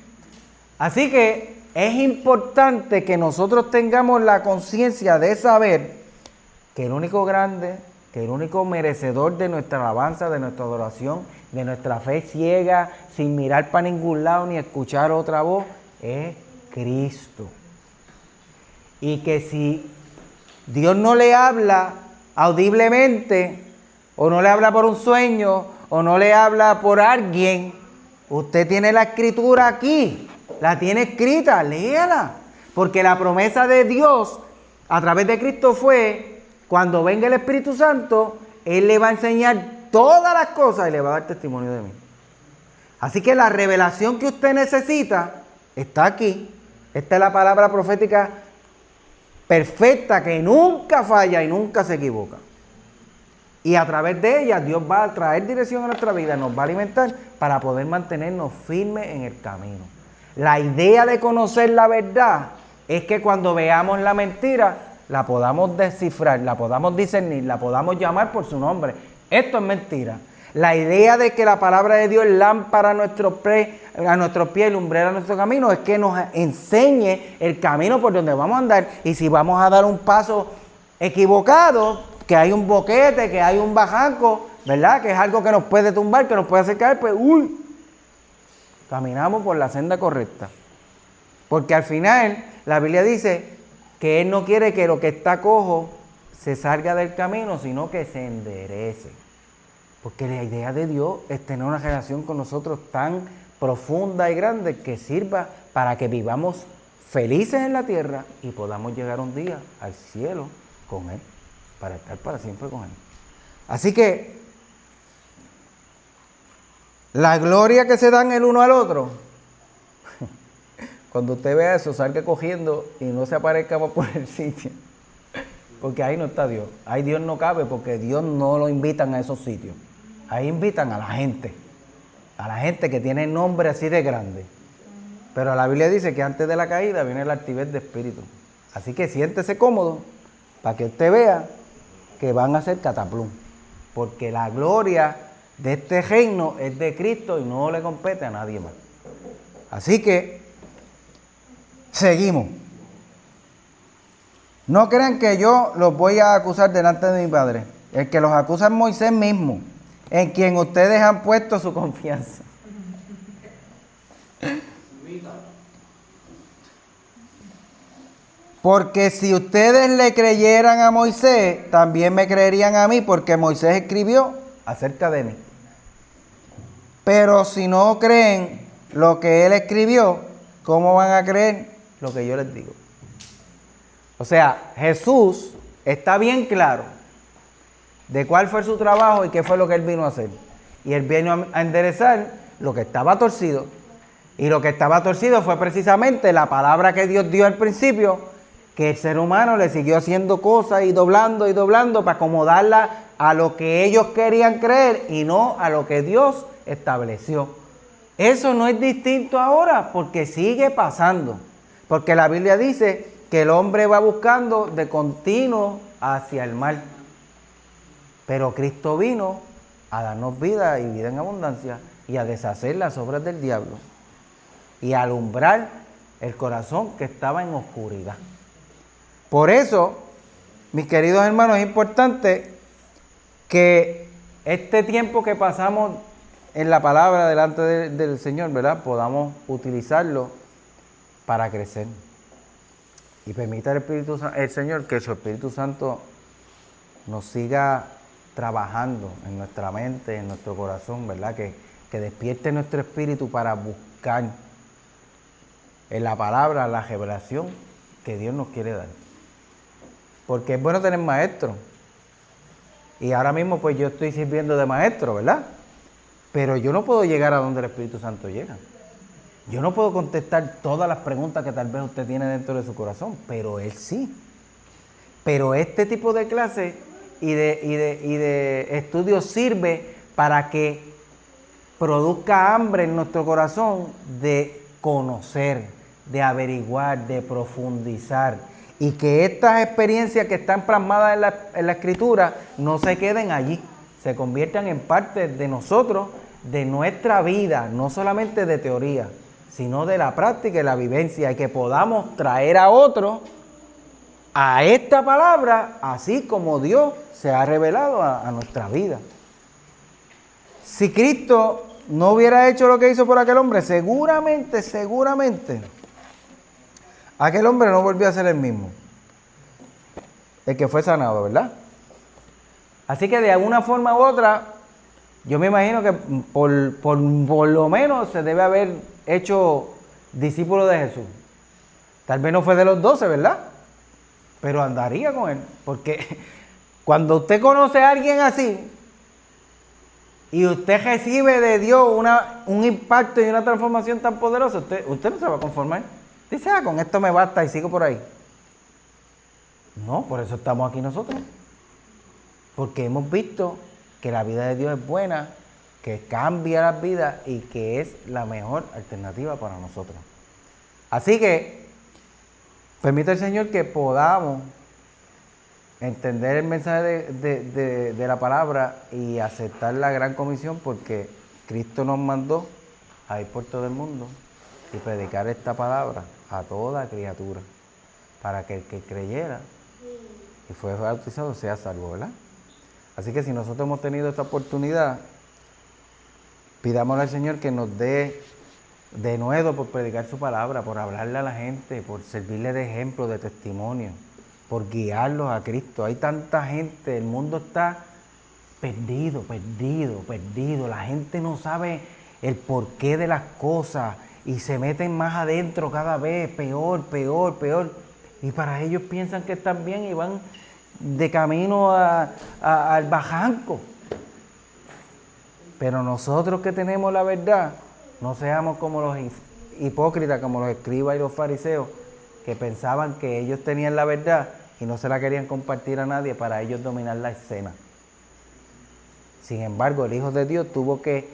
Así que es importante que nosotros tengamos la conciencia de saber que el único grande, que el único merecedor de nuestra alabanza, de nuestra adoración, de nuestra fe ciega, sin mirar para ningún lado ni escuchar otra voz, es Cristo. Y que si Dios no le habla audiblemente, o no le habla por un sueño, o no le habla por alguien, usted tiene la escritura aquí, la tiene escrita, léala. Porque la promesa de Dios a través de Cristo fue, cuando venga el Espíritu Santo, Él le va a enseñar todas las cosas y le va a dar testimonio de mí. Así que la revelación que usted necesita está aquí. Esta es la palabra profética perfecta que nunca falla y nunca se equivoca. Y a través de ella Dios va a traer dirección a nuestra vida, nos va a alimentar para poder mantenernos firmes en el camino. La idea de conocer la verdad es que cuando veamos la mentira, la podamos descifrar, la podamos discernir, la podamos llamar por su nombre. Esto es mentira. La idea de que la palabra de Dios es lámpara a nuestros pies y lumbrera a nuestro camino es que nos enseñe el camino por donde vamos a andar. Y si vamos a dar un paso equivocado, que hay un boquete, que hay un bajanco, ¿verdad? Que es algo que nos puede tumbar, que nos puede hacer caer, pues caminamos por la senda correcta. Porque al final la Biblia dice que Él no quiere que lo que está cojo se salga del camino, sino que se enderece. Porque la idea de Dios es tener una relación con nosotros tan profunda y grande que sirva para que vivamos felices en la tierra y podamos llegar un día al cielo con Él, para estar para siempre con Él. Así que la gloria que se dan el uno al otro, cuando usted vea eso, salga cogiendo y no se aparezca por el sitio. Porque ahí no está Dios. Ahí Dios no cabe porque Dios no lo invitan a esos sitios. Ahí invitan a la gente que tiene nombre así de grande. Pero la Biblia dice que antes de la caída viene la altivez de espíritu. Así que siéntese cómodo para que usted vea que van a ser cataplum. Porque la gloria de este reino es de Cristo y no le compete a nadie más. Así que seguimos. No crean que yo los voy a acusar delante de mi Padre. El que los acusa es Moisés mismo, en quien ustedes han puesto su confianza. Porque si ustedes le creyeran a Moisés, también me creerían a mí, porque Moisés escribió acerca de mí. Pero si no creen lo que Él escribió, ¿cómo van a creer lo que yo les digo? O sea, Jesús está bien claro de cuál fue su trabajo y qué fue lo que Él vino a hacer. Y Él vino a enderezar lo que estaba torcido. Y lo que estaba torcido fue precisamente la palabra que Dios dio al principio, que el ser humano le siguió haciendo cosas y doblando para acomodarla a lo que ellos querían creer y no a lo que Dios estableció. Eso no es distinto ahora porque sigue pasando. Porque la Biblia dice que el hombre va buscando de continuo hacia el mal. Pero Cristo vino a darnos vida y vida en abundancia y a deshacer las obras del diablo y a alumbrar el corazón que estaba en oscuridad. Por eso, mis queridos hermanos, es importante que este tiempo que pasamos en la palabra delante del Señor, ¿verdad?, podamos utilizarlo para crecer. Y permita el Señor que su Espíritu Santo nos siga trabajando en nuestra mente, en nuestro corazón, ¿verdad? Que despierte nuestro espíritu para buscar en la palabra la revelación que Dios nos quiere dar. Porque es bueno tener maestros. Y ahora mismo pues yo estoy sirviendo de maestro, ¿verdad? Pero yo no puedo llegar a donde el Espíritu Santo llega. Yo no puedo contestar todas las preguntas que tal vez usted tiene dentro de su corazón, pero Él sí. Pero este tipo de clases y de estudios sirve para que produzca hambre en nuestro corazón de conocer, de averiguar, de profundizar. Y que estas experiencias que están plasmadas en la Escritura no se queden allí, se conviertan en parte de nosotros, de nuestra vida, no solamente de teoría, sino de la práctica y la vivencia, y que podamos traer a otros a esta palabra, así como Dios se ha revelado a nuestra vida. Si Cristo no hubiera hecho lo que hizo por aquel hombre, seguramente, aquel hombre no volvió a ser el mismo, el que fue sanado, ¿verdad? Así que de alguna forma u otra, yo me imagino que por lo menos se debe haber hecho discípulo de Jesús. Tal vez no fue de los 12, ¿verdad? Pero andaría con él, porque cuando usted conoce a alguien así y usted recibe de Dios un impacto y una transformación tan poderosa, usted no se va a conformar. Dice, con esto me basta y sigo por ahí. No, por eso estamos aquí nosotros. Porque hemos visto que la vida de Dios es buena, que cambia las vidas y que es la mejor alternativa para nosotros. Así que permite el Señor que podamos entender el mensaje de la palabra y aceptar la gran comisión, porque Cristo nos mandó a ir por todo el mundo y predicar esta palabra a toda criatura, para que el que creyera y fue bautizado sea salvo, ¿verdad? Así que si nosotros hemos tenido esta oportunidad, pidámosle al Señor que nos dé de nuevo por predicar su palabra, por hablarle a la gente, por servirle de ejemplo, de testimonio, por guiarlos a Cristo. Hay tanta gente, el mundo está perdido. La gente no sabe el porqué de las cosas y se meten más adentro cada vez, peor. Y para ellos piensan que están bien y van de camino al bajanco. Pero nosotros que tenemos la verdad, no seamos como los hipócritas, como los escribas y los fariseos, que pensaban que ellos tenían la verdad y no se la querían compartir a nadie para ellos dominar la escena. Sin embargo, el Hijo de Dios tuvo que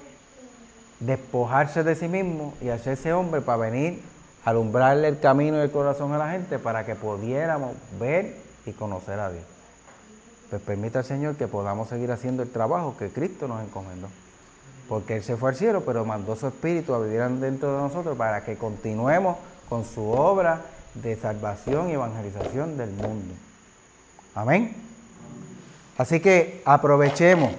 despojarse de sí mismo y hacerse hombre para venir a alumbrarle el camino y el corazón a la gente para que pudiéramos ver y conocer a Dios. Pues permita al Señor que podamos seguir haciendo el trabajo que Cristo nos encomendó. Porque Él se fue al cielo, pero mandó su Espíritu a vivir dentro de nosotros para que continuemos con su obra de salvación y evangelización del mundo. Amén. Así que aprovechemos.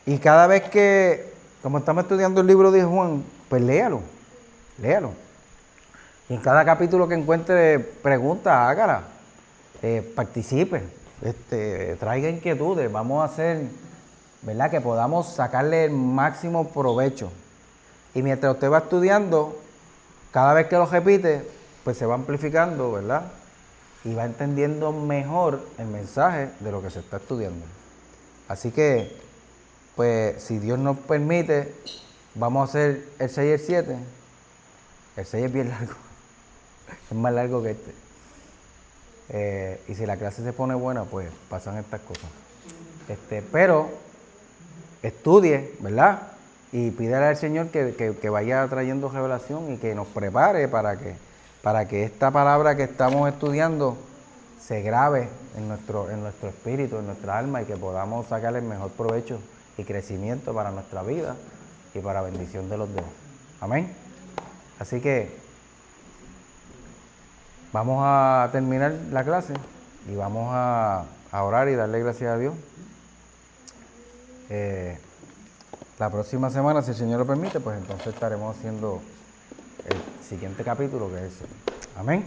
Y cada vez que, como estamos estudiando el libro de Juan, pues léalo. Y en cada capítulo que encuentre preguntas, hágala. Participe. Traiga inquietudes. Vamos a hacer ¿verdad? Que podamos sacarle el máximo provecho. Y mientras usted va estudiando, cada vez que lo repite, pues se va amplificando, ¿verdad? Y va entendiendo mejor el mensaje de lo que se está estudiando. Así que, pues, si Dios nos permite, vamos a hacer el 6 y el 7. El 6 es bien largo. Es más largo que este. Y si la clase se pone buena, pues pasan estas cosas. Pero estudie, ¿verdad? Y pídale al Señor que vaya trayendo revelación y que nos prepare para que esta palabra que estamos estudiando se grabe en nuestro espíritu, en nuestra alma, y que podamos sacarle el mejor provecho y crecimiento para nuestra vida y para bendición de los demás. Amén. Así que vamos a terminar la clase y vamos a orar y darle gracias a Dios. La próxima semana, si el Señor lo permite, pues entonces estaremos haciendo el siguiente capítulo, que es ese. Amén.